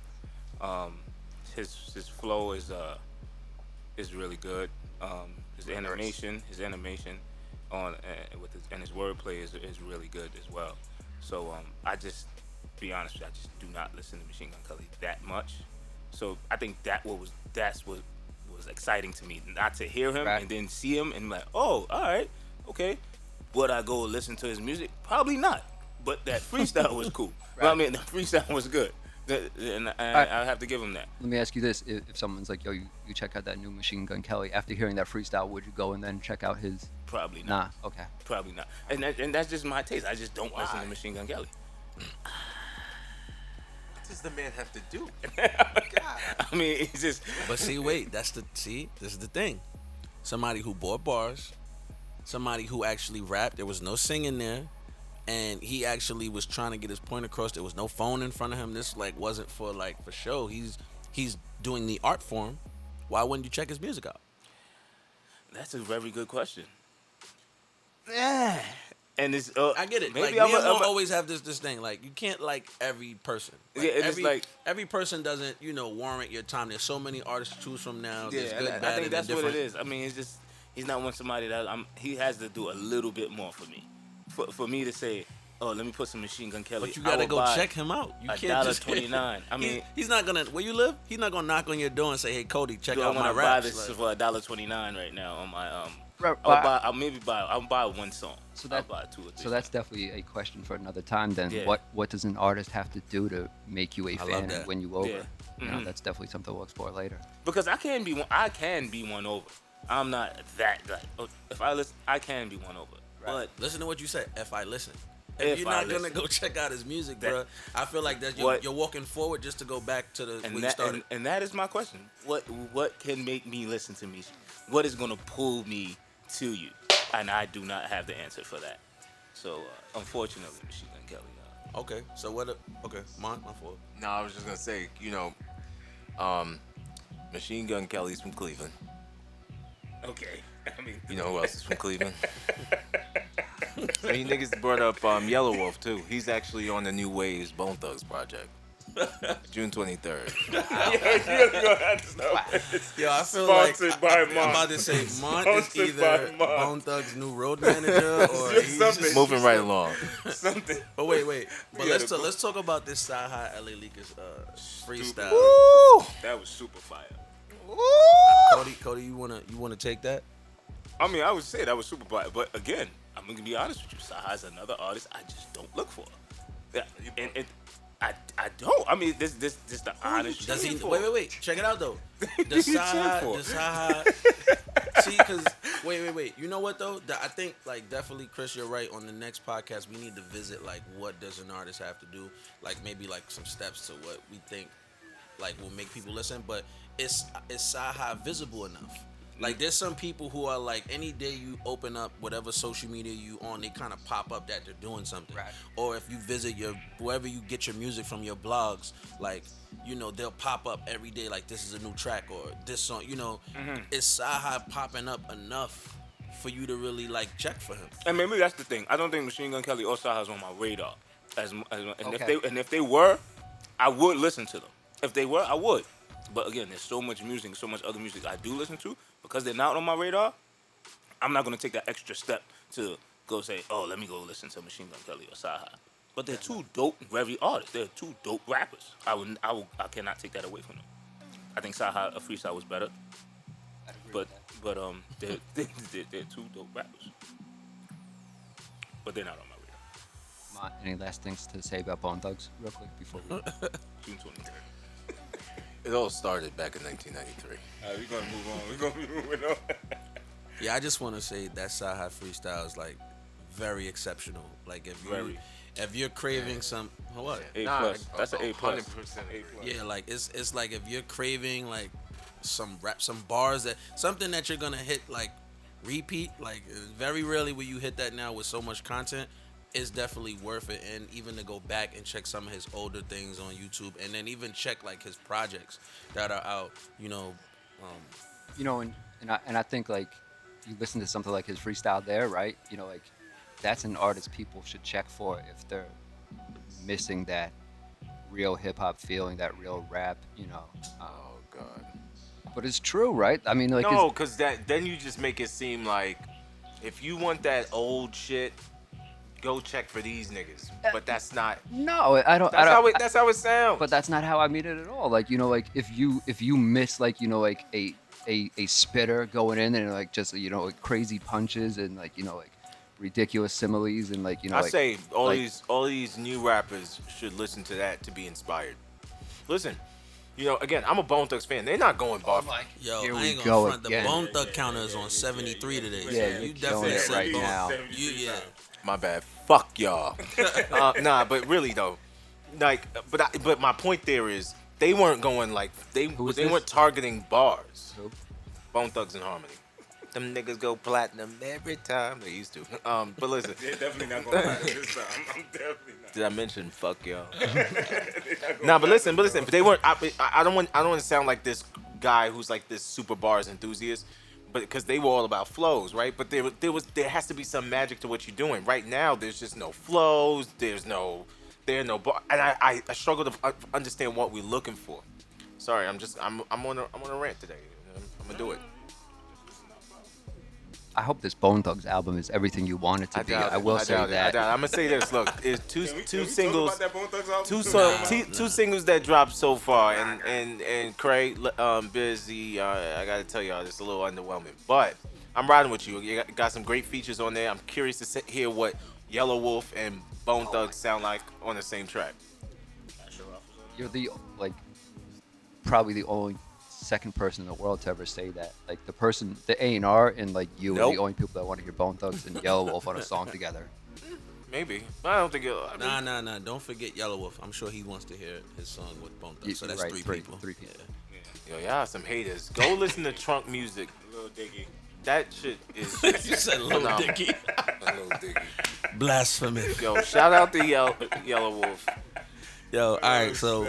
His flow is really good. His animation on and his wordplay is really good as well. So I just be honest, I just do not listen to Machine Gun Kelly that much. So I think that's what was exciting to me, not to hear him and then see him and like, oh, all right, okay. Would I go listen to his music? Probably not. But that freestyle was cool. Well, I mean, the freestyle was good. And I have to give him that. Let me ask you this: if someone's like, "Yo, you check out that new Machine Gun Kelly," after hearing that freestyle, would you go and then check out his? Probably not. Nah. Okay. Probably not. And that's just my taste. I just don't listen to Machine Gun Kelly. What does the man have to do? God. I mean, it's just. But wait, this is the thing. Somebody who bought bars, somebody who actually rapped. There was no singing there. And he actually was trying to get his point across. There was no phone in front of him. This wasn't for show. He's doing the art form. Why wouldn't you check his music out? That's a very good question. And it's I get it. Maybe I'm always have this thing. Like you can't like every person. Every person doesn't warrant your time. There's so many artists to choose from now. Yeah, There's good, bad, I think that's and what it is. I mean, it's just he's not somebody that he has to do a little bit more for me. For me to say, oh, let me put some Machine Gun Kelly. But you I gotta would go buy check him out. You can't just $1.29. I mean, he's not gonna. Where you live? He's not gonna knock on your door and say, "Hey, Cody, check do I out my want to buy raps." this Like, for $1.29 right now on my Right, I'll buy one song. So I'll that, buy 2 or 3. so that's definitely a question for another time. Then, Yeah. what does an artist have to do to make you a love fan that. and win you over? Yeah. You know, Mhm. that's definitely something we'll explore later. Because I can be one over. I'm not that like if I listen, I can be one over. But listen to what you said. If I listen. If you're I not gonna listen. go check out his music, That- bro, I feel like that you're walking forward just to go back to the and where you that started. and that is my question. What can make me listen to music? What is gonna pull me to you? And I do not have the answer for that. So unfortunately, Machine Gun Kelly. Okay, so what? Okay, my fault. No, I was just gonna say, Machine Gun Kelly's from Cleveland. Okay, I mean, You know who else is from Cleveland? You niggas brought up Yellow Wolf too. He's actually on the New Waves Bone Thugs project. June 23rd. Yo, I feel Sponsored like by I'm Mont. about to say Mont is Sponsored either by Mont. Bone Thug's new road manager or he's Something. just, Moving right along. something. But wait. But Yeah, let's talk about this Cyhi LA Leakers freestyle. That was super fire. Cody, you wanna take that? I mean, I would say that was super fire, but again, I'm gonna be honest with you. Cyhi's another artist I just don't look for. Yeah, and I don't. I mean, this the honest. Does he? truth. Wait. Check it out though. Does you cheering for? Cyhi? See, because wait. You know what though? I think like definitely, Chris, you're right. On the next podcast, we need to visit like what does an artist have to do? Like maybe like some steps to what we think like will make people listen. But is Cyhi visible enough? Like there's some people who are like any day you open up whatever social media you on, they kind of pop up that they're doing something. Right. Or if you visit wherever you get your music from, your blogs, like they'll pop up every day like this is a new track or this song. Is Cyhi popping up enough for you to really like check for him? And maybe that's the thing. I don't think Machine Gun Kelly or Cyhi's on my radar. Okay. If they were, I would listen to them. If they were, I would. But again, there's so much music, so much other music I do listen to. Because they're not on my radar, I'm not gonna take that extra step to go say, oh, let me go listen to Machine Gun Kelly or Cyhi. But they're two dope, very artists. They're two dope rappers. I cannot take that away from them. I think Cyhi a freestyle was better, I'd agree but with that. they're two dope rappers. But they're not on my radar. Mont, any last things to say about Bone Thugs, real quick, before we? June 23rd. It all started back in 1993. We're gonna move on. We're gonna be moving on. Yeah, I just want to say that Cyhi freestyle is like very exceptional. Like if you're craving some what? A plus. That's an A plus. 100%. Yeah, like it's like if you're craving like some bars something that you're gonna hit like repeat, like very rarely will you hit that now with so much content. It's definitely worth it, and even to go back and check some of his older things on YouTube, and then even check like his projects that are out. And I think like you listen to something like his freestyle there, right? Like that's an artist people should check for if they're missing that real hip hop feeling, that real rap. Oh God. But it's true, right? I mean, like No, because then you just make it seem like if you want that old shit, go check for these niggas. But that's not. no, I don't. That's how it sounds. But that's not how I mean it at all. Like like if you miss like like a spitter going in and like just like crazy punches and like like ridiculous similes and like I like, say all like- these new rappers should listen to that to be inspired. Listen, again, I'm a Bone Thugs fan. They're not going bar. Yo, Here I we ain't go gonna front. The again. Bone Thug counter is on 73 today. Yeah, so you're you killing definitely it said right Bone. now. Yeah. My bad. Fuck y'all. Nah, but really though, like, but my point there is they weren't going like they was they this? weren't targeting bars. Who? Bone Thugs and Harmony. Them niggas go platinum every time they used to. But listen, They're definitely not gonna find it this time. I'm definitely not. did I mention fuck y'all? Nah, but listen. But they weren't. I don't want to sound like this guy who's like this super bars enthusiast. But because they were all about flows, right? But there has to be some magic to what you're doing. Right now, there's just no flows. There are no bar, and I struggle to understand what we're looking for. Sorry, I'm on a rant today. I'm gonna do it. I hope this Bone Thugs album is everything you want it to be. I will say that. I'm gonna say this. Look, it's two singles, Talk about that Bone Thugs album? two singles that dropped so far, and Craig, Busy. I gotta tell y'all, it's a little underwhelming, but I'm riding with you. You got some great features on there. I'm curious to hear what Yellow Wolf and Bone Thugs sound like on the same track. You're probably the only second person in the world to ever say that. Like the A&R and like you are the only people that want to hear Bone Thugs and Yellow Wolf on a song together. Maybe, but I don't think it'll. Nah. Don't forget Yellow Wolf. I'm sure he wants to hear his song with Bone Thugs. So that's right, three people. Three people. Yo, y'all some haters. Go listen to Trunk Music. Lil Dicky. That shit is. You said Lil Dicky. Lil Dicky. Blasphemy. Yo, shout out to Yellow Wolf. Yo, all right, so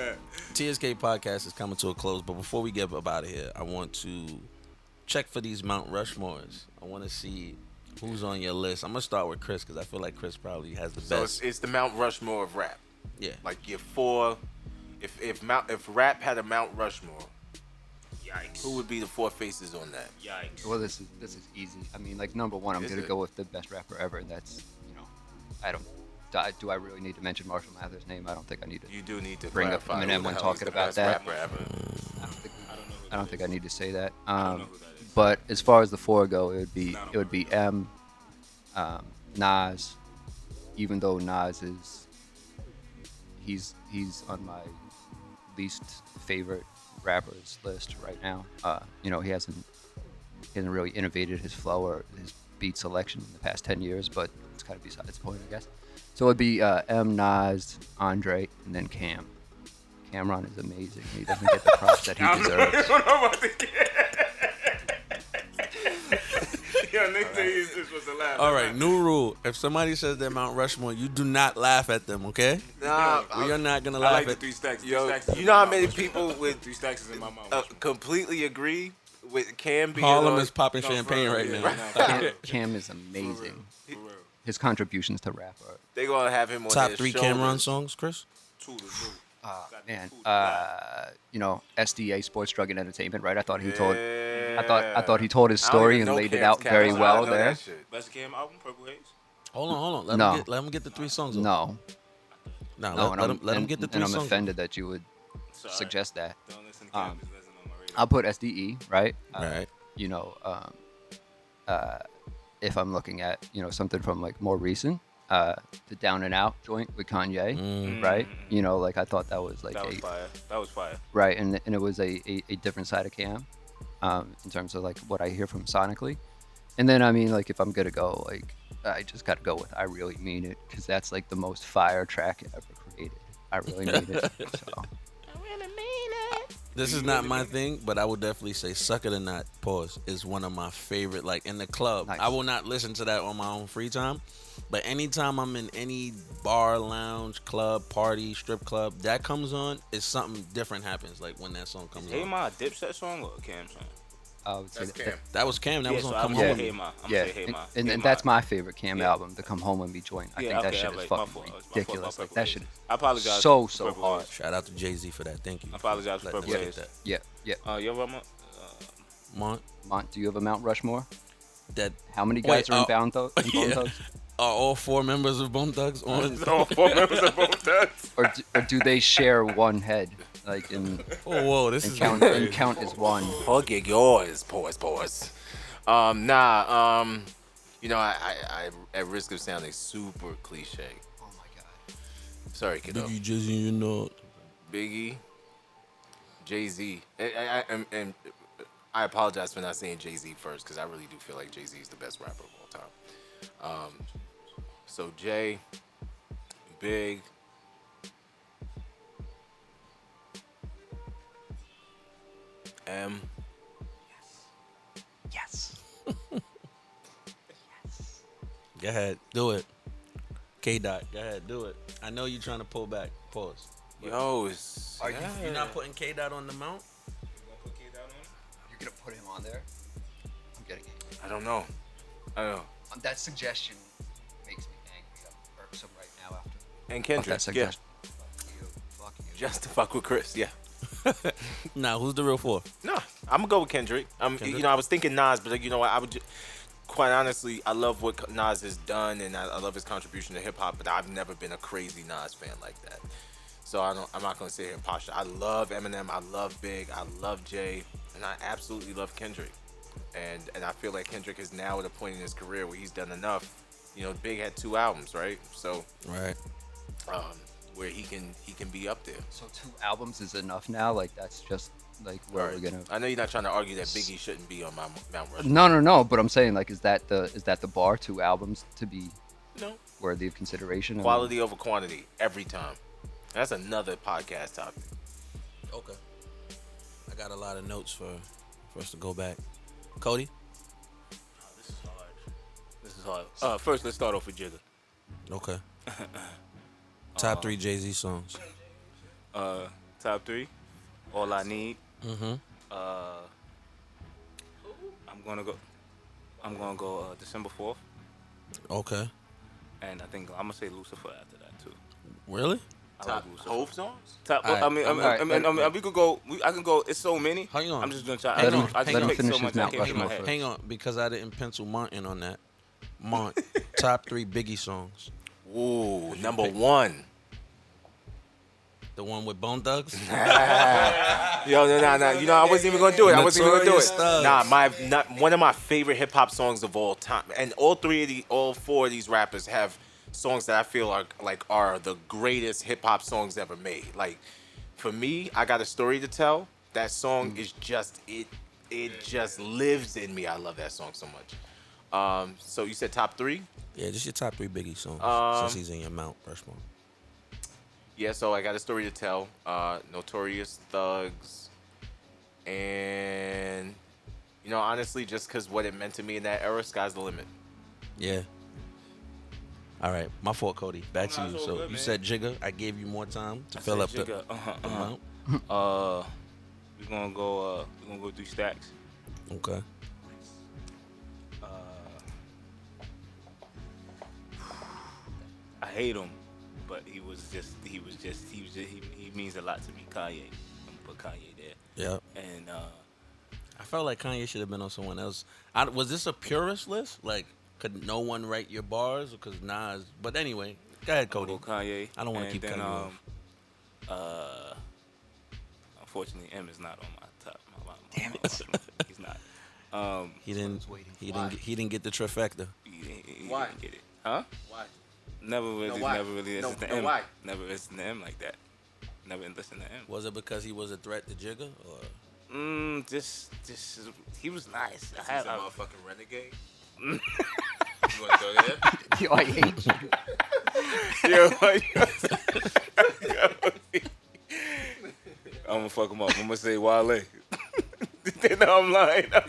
TSK podcast is coming to a close, but before we get up out of here, I want to check for these Mount Rushmores. I want to see who's on your list. I'm gonna start with Chris because I feel like Chris probably has the best. So it's the Mount Rushmore of rap. Yeah. Like your four. If rap had a Mount Rushmore, Yikes. who would be the four faces on that? Yikes. Well, this is easy. I mean, like number one, I'm Is gonna it? go with the best rapper ever, and that's do I really need to mention Marshall Mathers' name? I don't think I need to. You do need to Bring up clarify Eminem who the when hell talking is the about best that. rapper ever. I don't think I need to say that. know who that is. But as far as the four go, it would be M, Nas. Even though Nas he's on my least favorite rappers list right now. He hasn't really innovated his flow or his beat selection in the past 10 years, but it's kind of besides the point, I guess. So it'd be M, Nas, Andre, and then Cam. Cameron is amazing. He doesn't get the props that he deserves. Yo, next day he's just supposed to laugh. All right, new rule. If somebody says they're Mount Rushmore, you do not laugh at them, okay? Nah, We are not going to I laugh like the at 3 stacks. yo, 3 stacks you know how many people with 3 stacks is in my mouth. completely agree with Cam being Harlem on- is popping No, champagne for right real, now. yeah, Cam is amazing. For real. His contributions to rap are They gonna have him on Top their 3 shoulders. Cameron songs, Chris? man. SDA Sports Drug and Entertainment, right? I thought he told his I don't story even and know laid it Cam's out very catalog. I well don't know there. that shit. Best Cam album, Purple Haze. Hold on. No. Let him get the 3 songs. No, Let him get the 3 and I'm songs. offended that you would Sorry. suggest that. Don't listen to Cam. This isn't on my radar. I'll put SDE, right? Right. If I'm looking at something from like more recent, the Down and Out joint with Kanye, right? I thought that was like That was fire. That was fire. right, and it was a different side of Cam, in terms of like what I hear from sonically, and then I mean like if I'm gonna go like I just gotta go with I Really Mean It because that's like the most fire track ever created. I really mean it. So. This is not my thing, but I would definitely say Suck It or Not, pause, is one of my favorite, like in the club. Nice. I will not listen to that on my own free time, but anytime I'm in any bar, lounge, club, party, strip club, that comes on, it's something different happens, like when that song comes Hey on. Ma, a Dipset song or a Cam song? I would say That's Cam. That was Cam, that Yeah, was so on I'm Come gonna Home. say With Hey Me. Ma. I'm yeah, gonna say Hey Ma. and Hey Ma. that's my favorite Cam Yeah. album, the Come Home and Me joint. I Yeah, think that okay, shit I is like- my fucking fault, my fault, ridiculous. my Like that Purple shit. Haze. I apologize. So for Purple hard. Haze. Shout out to Jay-Z for that, thank you. I apologize for Let Purple us Haze. get that. Yeah. Yo, Rama, Mont, Mont, do you have a Mount Rushmore? that How many guys are in Bone Thugs? yeah. Are all 4 members of Bone Thugs on? all 4 members of both Thugs. Or do they share one head? Like Whoa, this is count as one. Hug yours, pause. I at risk of sounding super cliche. Oh my god. Sorry, kiddo. Biggie, Jay-Z, you know. Biggie, Jay-Z, and I apologize for not saying Jay-Z first because I really do feel like Jay-Z is the best rapper of all time. So Jay, Big, M. Yes. Go ahead, do it. K-Dot, go ahead, do it. I know you're trying to pull back. Pause. Yo, it's You're not putting K-Dot on the mount? You're gonna put him on there? I'm getting angry. I don't know. That suggestion makes me angry. I'm irksome right now after And that Kendrick, yeah, suggestion. Fuck you. just to fuck with Chris, yeah. Nah, who's the real 4? No, I'm gonna go with Kendrick. Kendrick? I was thinking Nas, but I would. quite honestly, I love what Nas has done, and I love his contribution to hip hop. But I've never been a crazy Nas fan like that. So I'm not gonna sit here and posture. I love Eminem. I love Big. I love Jay, and I absolutely love Kendrick. And I feel like Kendrick is now at a point in his career where he's done enough. You know, Big had 2 albums, right? So Right. where he can be up there. So 2 albums is enough now. Like that's just like where we're gonna. I know you're not trying to argue that Biggie shouldn't be on my Mount Rushmore. No. But I'm saying like, is that the bar? 2 albums to be No. worthy of consideration. Quality over quantity every time. That's another podcast topic. Okay. I got a lot of notes for us to go back. Cody? This is hard. First, let's start off with Jigga. Okay. Top 3 Jay-Z songs. Top 3. All I Need. Mm-hmm. I'm gonna go December 4th, Okay. and I think I'm gonna say Lucifer after that too. Really? I Top like Lucifer. Hove songs? Top. All right. I mean, we could go. I can go. It's so many. Hang on. I'm just gonna try. Let him- I just let him picked finish so his much I Mount can't keep my Rushmore head. first. Hang on, because I didn't pencil Mont in on that. Mont, top 3 Biggie songs. Ooh, number 1. The one with Bone Thugs? Yo, no. You know, I wasn't even gonna do it. Notorious Thugs. One of my favorite hip hop songs of all time, and all 4 of these rappers have songs that I feel are the greatest hip hop songs ever made. Like, for me, I Got a Story to Tell. That song is just it just lives in me. I love that song so much. So you said top 3? Yeah, just your top 3 Biggie songs since he's in your Mount Rushmore. Yeah, so I Got a Story to Tell, Notorious Thugs, and, you know, honestly, just because what it meant to me in that era, Sky's the Limit. Yeah. All right, my fault, Cody. Back to Nah, you. it's all So good, you man. said Jigga. I gave you more time to fill up the amount. We're gonna go 3 stacks. Okay. I hate him, but he means a lot to me. Kanye. I'm gonna put Kanye there. Yeah. And I felt like Kanye should have been on someone else. Was this a purist list? Like, could no one write your bars? Because Nas. But anyway, go ahead, Cody. I'll go Kanye. I don't want to And keep then, cutting you off. Unfortunately, M is not on my top. Damn it. He's not. He didn't. was waiting. He didn't get the trifecta. He Why? didn't get it. Huh? Why? Never really why? listened No, to no, M. why? Never listened to M like that. Never listened to M. Was it because he was a threat to Jigga, or Just he was nice. He's I a had, motherfucking renegade. You want to go there? Yo, I hate you. I'm gonna fuck him up. I'm gonna say Wale. Then I'm lying. Not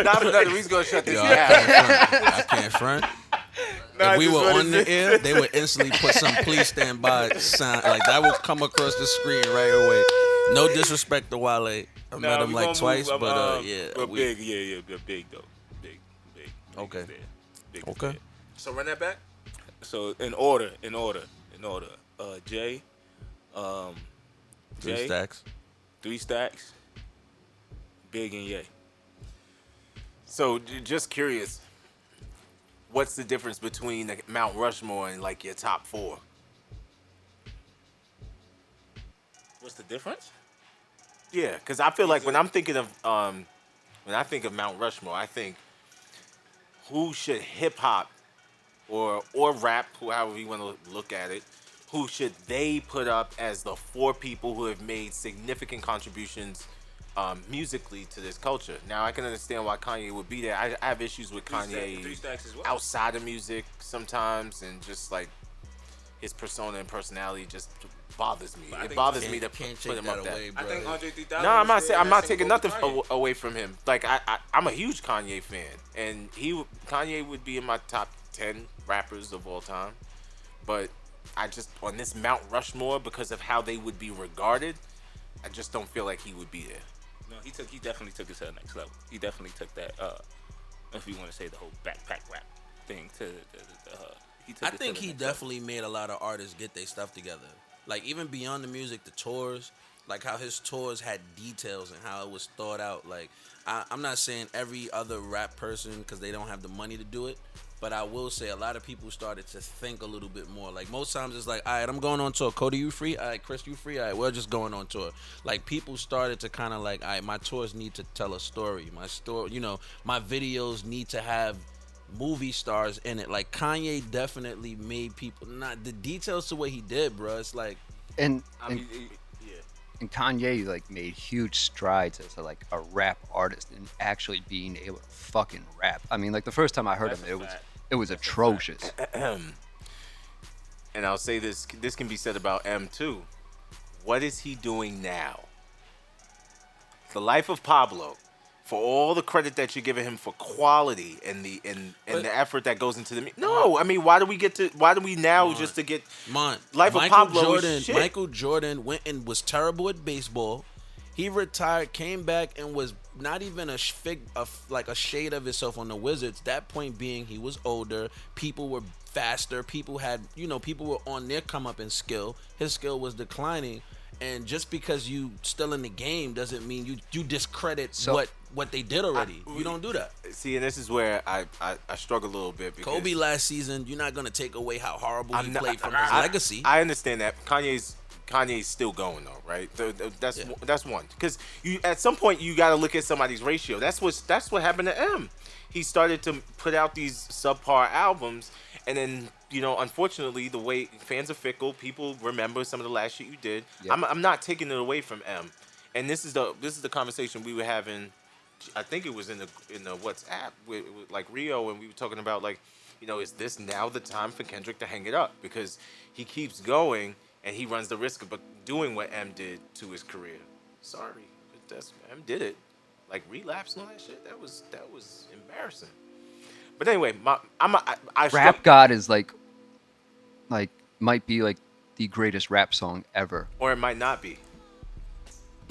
Not for nothing. We's gonna shut this Yo, down. I can't front. If we were on the air, they would instantly put some "Please stand by" sign like that would come across the screen right away. No disrespect to Wale. I met him like twice, but yeah. But big, yeah, big though. Big. Okay. Big is Okay. there. So run that back. So in order. Jay. 3 Jay, stacks. 3 stacks. Big and Ye. So just curious, what's the difference between the Mount Rushmore and like your top 4? What's the difference? Yeah, because I feel like when I think of Mount Rushmore, I think who should hip hop or rap, however you want to look at it, who should they put up as the 4 people who have made significant contributions musically to this culture? Now I can understand why Kanye would be there. I have issues with Kanye 3 stacks as well. outside of music sometimes, and just like his persona and personality just bothers me. I It think bothers Can't- me to can't put take him that up there. away, I bro. think Andre 3000. No, I'm not saying I'm not saying taking nothing away from him. Like I'm a huge Kanye fan, and Kanye would be in my top 10 rappers of all time. But I just on this Mount Rushmore, because of how they would be regarded, I just don't feel like he would be there. No, he definitely took it to the next level. He definitely took that. If you want to say the whole backpack rap thing to he took I it to think the he next level. definitely made a lot of artists get their stuff together. Like, even beyond the music, the tours, like how his tours had details and how it was thought out. Like, I'm not saying every other rap person because they don't have the money to do it. But I will say a lot of people started to think a little bit more. Like most times it's like, all right, I'm going on tour. Cody, you free? All right, Chris, you free? All right, we're just going on tour. Like people started to kind of like, all right, my tours need to tell a story. My story, my videos need to have movie stars in it. Like Kanye definitely made people, not the details to what he did, bro. It's like, And I mean, and Kanye like made huge strides as like a rap artist and actually being able to fucking rap. I mean, like the first time I heard That's him, a fact. it was atrocious. and I'll say this can be said about M too. What is he doing now? The Life of Pablo, for all the credit that you're giving him for quality and the effort that goes into the no, I mean, why do we now just to get Life of Pablo is shit. Michael Jordan went and was terrible at baseball. He retired, came back, and was not even a shade of himself on the Wizards. That point being, he was older. People were faster. People were on their come up in skill. His skill was declining, and just because you still in the game doesn't mean you discredit what they did already. You don't do that. See, and this is where I struggle a little bit. Because Kobe last season, you're not gonna take away how horrible he played from his legacy. I understand that. Kanye's still going though, right? That's one. Because you at some point you got to look at somebody's ratio. That's what happened to M. He started to put out these subpar albums, and then unfortunately, the way fans are fickle, people remember some of the last shit you did. Yep. I'm not taking it away from M, and this is the conversation we were having. I think it was in the WhatsApp with like Rio, and we were talking about like, is this now the time for Kendrick to hang it up because he keeps going. And he runs the risk of doing what M did to his career. Sorry, M did it. Like relapse and all that shit. That was embarrassing. But anyway, Rap God is like might be like the greatest rap song ever. Or it might not be.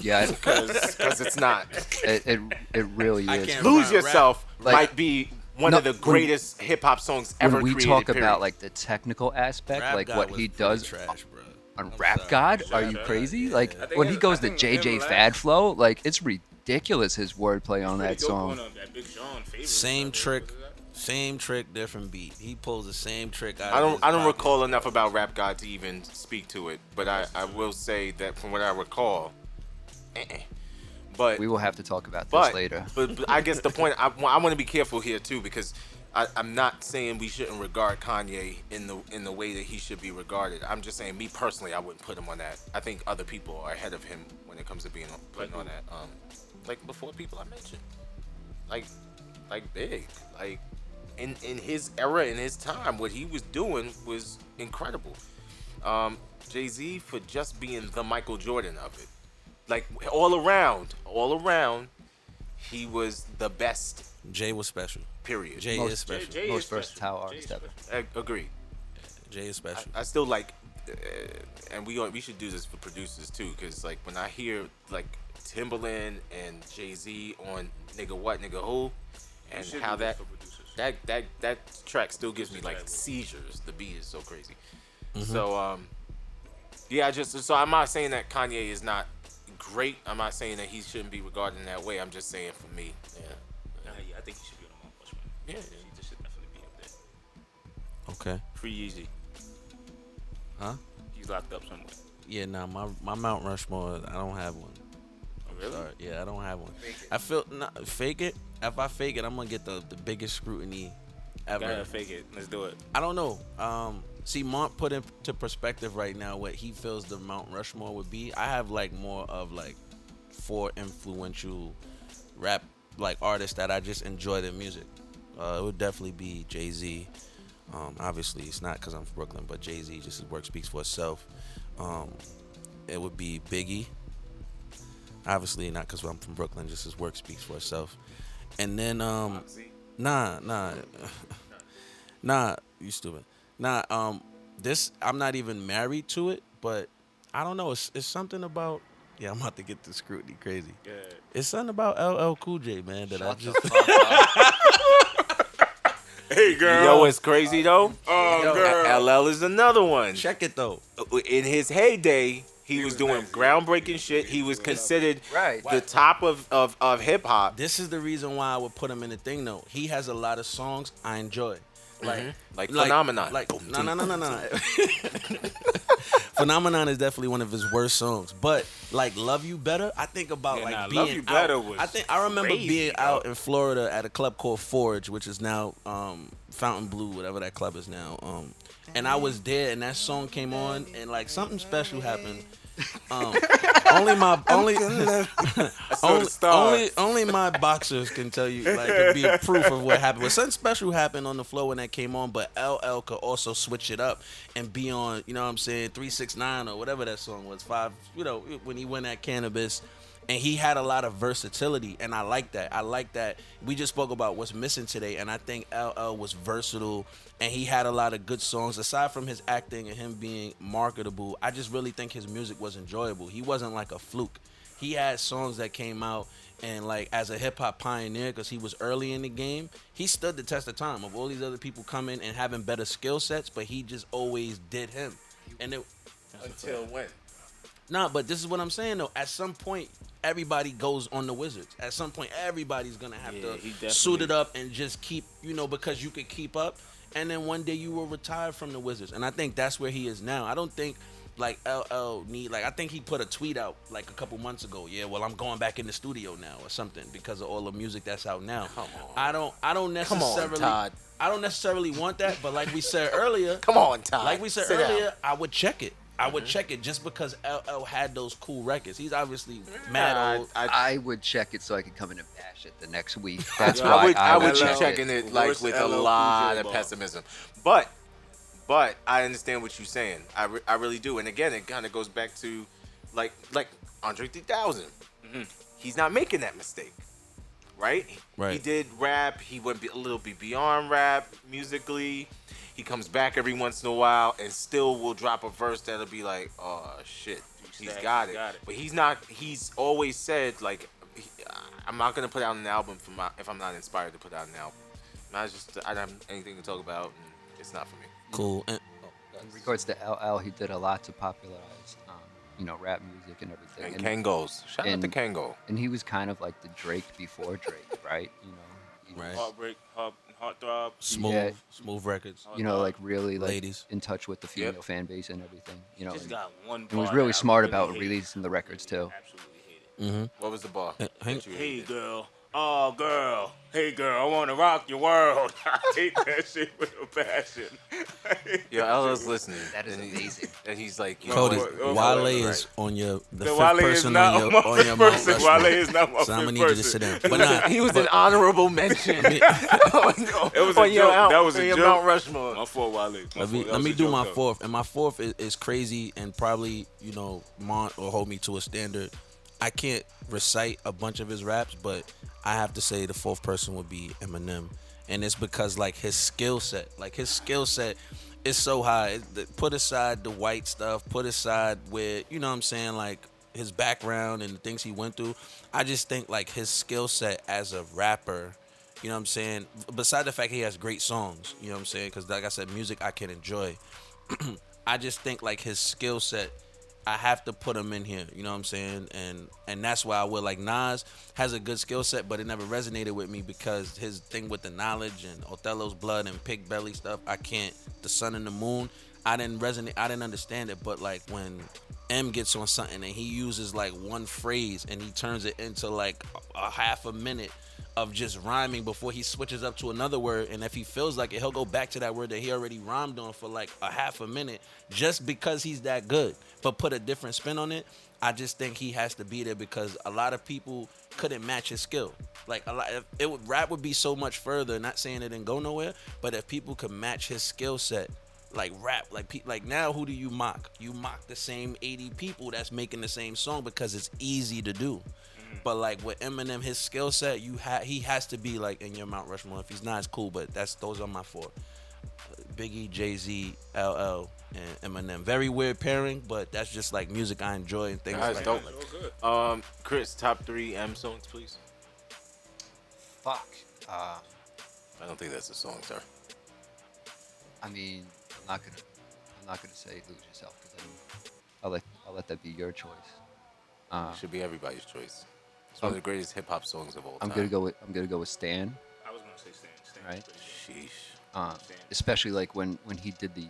Yeah, because it's not. It really is. Lose Yourself might be one of the greatest hip hop songs ever created. When we talk about like the technical aspect, Rap like God what he does. trash, bro. On Rap God? Are you crazy? Like when he goes to JJ Fad Flow, like it's ridiculous his wordplay on that song. Same trick, different beat. He pulls the same trick out. I don't recall enough about Rap God to even speak to it, but I will say that from what I recall, but we will have to talk about this later. But I guess the point I want to be careful here too because. I'm not saying we shouldn't regard Kanye in the way that he should be regarded. I'm just saying, me personally, I wouldn't put him on that. I think other people are ahead of him when it comes to putting on that. Like before, people I mentioned, like Big, like in his era, in his time, what he was doing was incredible. Jay-Z for just being the Michael Jordan of it, like all around, he was the best. Jay was special. Period. Jay is special. Most versatile artist ever. Agree. Jay is special. I still like, and we should do this for producers too, because like when I hear like Timbaland and Jay-Z on Nigga What Nigga Who, and how that track still gives me like seizures. The beat is so crazy. Mm-hmm. So so I'm not saying that Kanye is not great. I'm not saying that he shouldn't be regarded in that way. I'm just saying for me, I think he should be on the Mont Rushmore. Yeah, He should definitely be up there. Okay. Free Yeezy. Huh? He's locked up somewhere. Yeah, my Mount Rushmore, I don't have one. Oh, really? Sorry. Yeah, I don't have one. I feel fake it. If I fake it, I'm gonna get the biggest scrutiny ever. Gotta fake it. Let's do it. I don't know. See, Mont put into perspective right now what he feels the Mount Rushmore would be. I have like more of like 4 influential rap like artists that I just enjoy their music. It would definitely be Jay-Z. Obviously, it's not because I'm from Brooklyn, but Jay-Z, just his work speaks for itself. It would be Biggie. Obviously, not because I'm from Brooklyn, just his work speaks for itself. And then, nah, you stupid. This, I'm not even married to it, but I don't know. It's something about, I'm about to get the scrutiny crazy. Yeah. It's something about LL Cool J, man, that I just. Hey, girl. You know what's crazy though? Oh, girl. LL is another one. Check it though. In his heyday, He was doing groundbreaking shit. He was considered Right. the top of hip hop. This is the reason why I would put him in the thing though. He has a lot of songs I enjoy. Like Phenomenon. No. Phenomenon is definitely one of his worst songs. But like Love You Better, I think about being Love You Better out. was I remember crazy, being bro. out in Florida at a club called Forge, which is now Fountain Blue, whatever that club is now. And I was there, and that song came on, and like something special happened. Only my boxers can tell you, like, could be a proof of what happened. But something special happened on the floor when that came on. But LL could also switch it up and be on, you know what I'm saying, 369 or whatever that song was, 5. You know, when he went at Cannabis. And he had a lot of versatility, and I like that. I like that. We just spoke about what's missing today, and I think LL was versatile, and he had a lot of good songs. Aside from his acting and him being marketable, I just really think his music was enjoyable. He wasn't like a fluke. He had songs that came out, and like as a hip-hop pioneer, because he was early in the game, he stood the test of time of all these other people coming and having better skill sets, but he just always did him. And it, Until when? Nah, but this is what I'm saying though. At some point, everybody goes on the Wizards. At some point, everybody's gonna have he to definitely- suit it up and just keep, because you could keep up. And then one day you will retire from the Wizards. And I think that's where he is now. I don't think like LL I think he put a tweet out like a couple months ago. Yeah, well, I'm going back in the studio now or something because of all the music that's out now. Come on. I don't necessarily Todd. I don't necessarily want that, but like we said earlier, Come on, Todd. like we said Sit down. earlier, I would check it. I would check it just because LL had those cool records. He's obviously mad old. I would check it so I could come in and bash it the next week. That's I why I would be check checking it. it like Worst with a LL Cool lot J of ball. pessimism. But I understand what you're saying. I really do. And again, it kind of goes back to like Andre 3000. He's not making that mistake, right? Right. He did rap. He went a little bit beyond rap musically. He comes back every once in a while and still will drop a verse that'll be like, oh shit, he's got it. But he's not. He's always said like, I'm not gonna put out an album if I'm not inspired to put out an album. I don't have anything to talk about, and it's not for me. Cool. And, In regards to LL, he did a lot to popularize, rap music and everything. And Kangols. Shout out to Kango. And he was kind of like the Drake before Drake, right? Right. Heartbreak, Heartthrob. smooth records. Like really like Ladies. in touch with the female fan base and everything. Just And got one. he was bar really that I smart really about hate. releasing the records too. Absolutely hate it. What was the bar? Hang- that you Hey hated? girl, oh girl, hey girl, I wanna rock your world. I hate that shit with a passion. Yo, LL's listening. That is and he- amazing. And he's like, yo, Cody, Oh, Wale right. is on the The fifth Wale is person not on your my on fifth your Mount person. Rushmore. Wale is not my So I'm gonna fifth need you to sit person. down. But nah, he was an honorable mention. It was a joke. That was a your joke. Mount Rushmore. My fault, Wale. let me do my fourth, and my fourth is crazy, and probably Mont will hold me to a standard. I can't recite a bunch of his raps, but I have to say the fourth person would be Eminem, and it's because like his skill set is so high. Put aside the white stuff, put aside where like his background and the things he went through. I just think like his skill set as a rapper. You know what I'm saying? Beside the fact he has great songs, you know what I'm saying? Because like I said, music I can enjoy. I just think like his skill set, I have to put him in here. You know what I'm saying? And that's why I will. Like Nas has a good skill set, but it never resonated with me because his thing with the knowledge and Othello's blood and Pig Belly stuff, I can't. The Sun and the Moon, I didn't resonate. I didn't understand it. But like when M gets on something and he uses like one phrase and he turns it into like a half a minute of just rhyming before he switches up to another word, and if he feels like it, he'll go back to that word that he already rhymed on for like a half a minute just because he's that good, but put a different spin on it. I just think he has to be there because a lot of people couldn't match his skill. Like rap would be so much further. Not saying it didn't go nowhere, but if people could match his skill set, like rap, like now, who do you mock? You mock the same 80 people that's making the same song because it's easy to do. But like with Eminem, his skill set, he has to be like in your Mount Rushmore. If he's not, it's cool. But those are my four: Biggie, Jay-Z, LL, and Eminem. Very weird pairing, but that's just like music I enjoy and things That's like dope. that. Chris, top 3 M songs, please. Fuck. I don't think that's a song, sir. I mean, I'm not I'm not gonna say lose yourself because then I'll let that be your choice. It should be everybody's choice. It's one of the greatest hip hop songs of all time. I'm gonna go with Stan. I was gonna say Stan. Stan Right. Sheesh. Especially like when he did the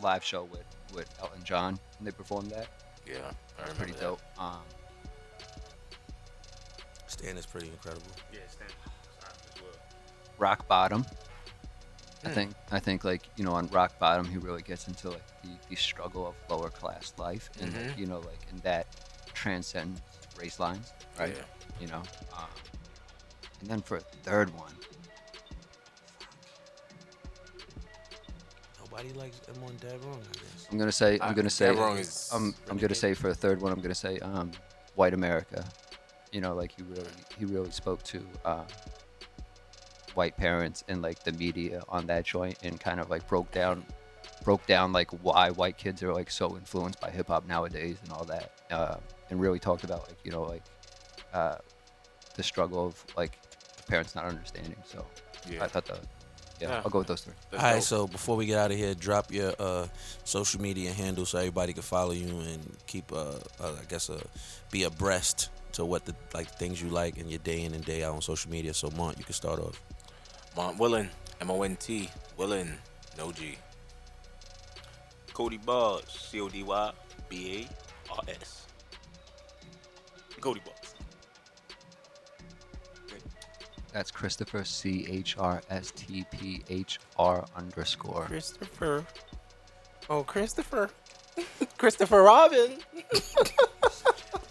live show with Elton John and they performed that. Yeah, I remember Pretty that. dope. Stan is pretty incredible. Yeah, Stan. As well. Rock Bottom. I think like, you know, on Rock Bottom he really gets into like the struggle of lower class life and like, you know, like, and that transcends race lines, right? Yeah. You know, and then for a third one, Nobody likes M1 Dead Wrong, I guess. I'm gonna say Dead Wrong is I'm gonna say for a third one I'm gonna say White America. You know, like he really spoke to white parents and like the media on that joint and kind of like broke down like why white kids are like so influenced by hip hop nowadays and all that, and really talked about like, you know, like the struggle of like parents not understanding. So Yeah. I thought I'll go with those three. That's All right, dope. so before we get out of here, drop your social media handle so everybody can follow you and keep, be abreast to what the things you like in your day in and day out on social media. So, Mont, you can start off. Mont Willin, M-O-N-T, Willin, no G. Cody Bars, CODYBARS. Cody Bars. That's Christopher CHRSTPHR _. Christopher. Oh, Christopher. Christopher Robin.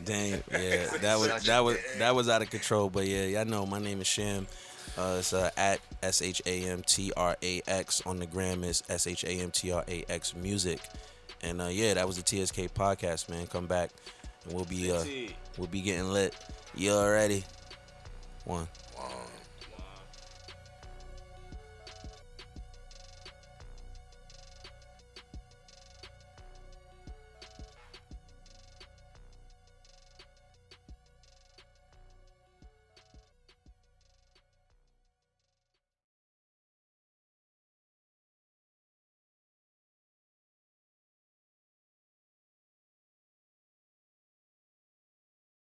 Dang, yeah, that was out of control. But yeah, y'all know my name is Sham. It's at SHAMTRAX on the gram. Is SHAMTRAX music. And yeah, that was the TSK podcast, man. Come back and we'll be getting lit. You already? One.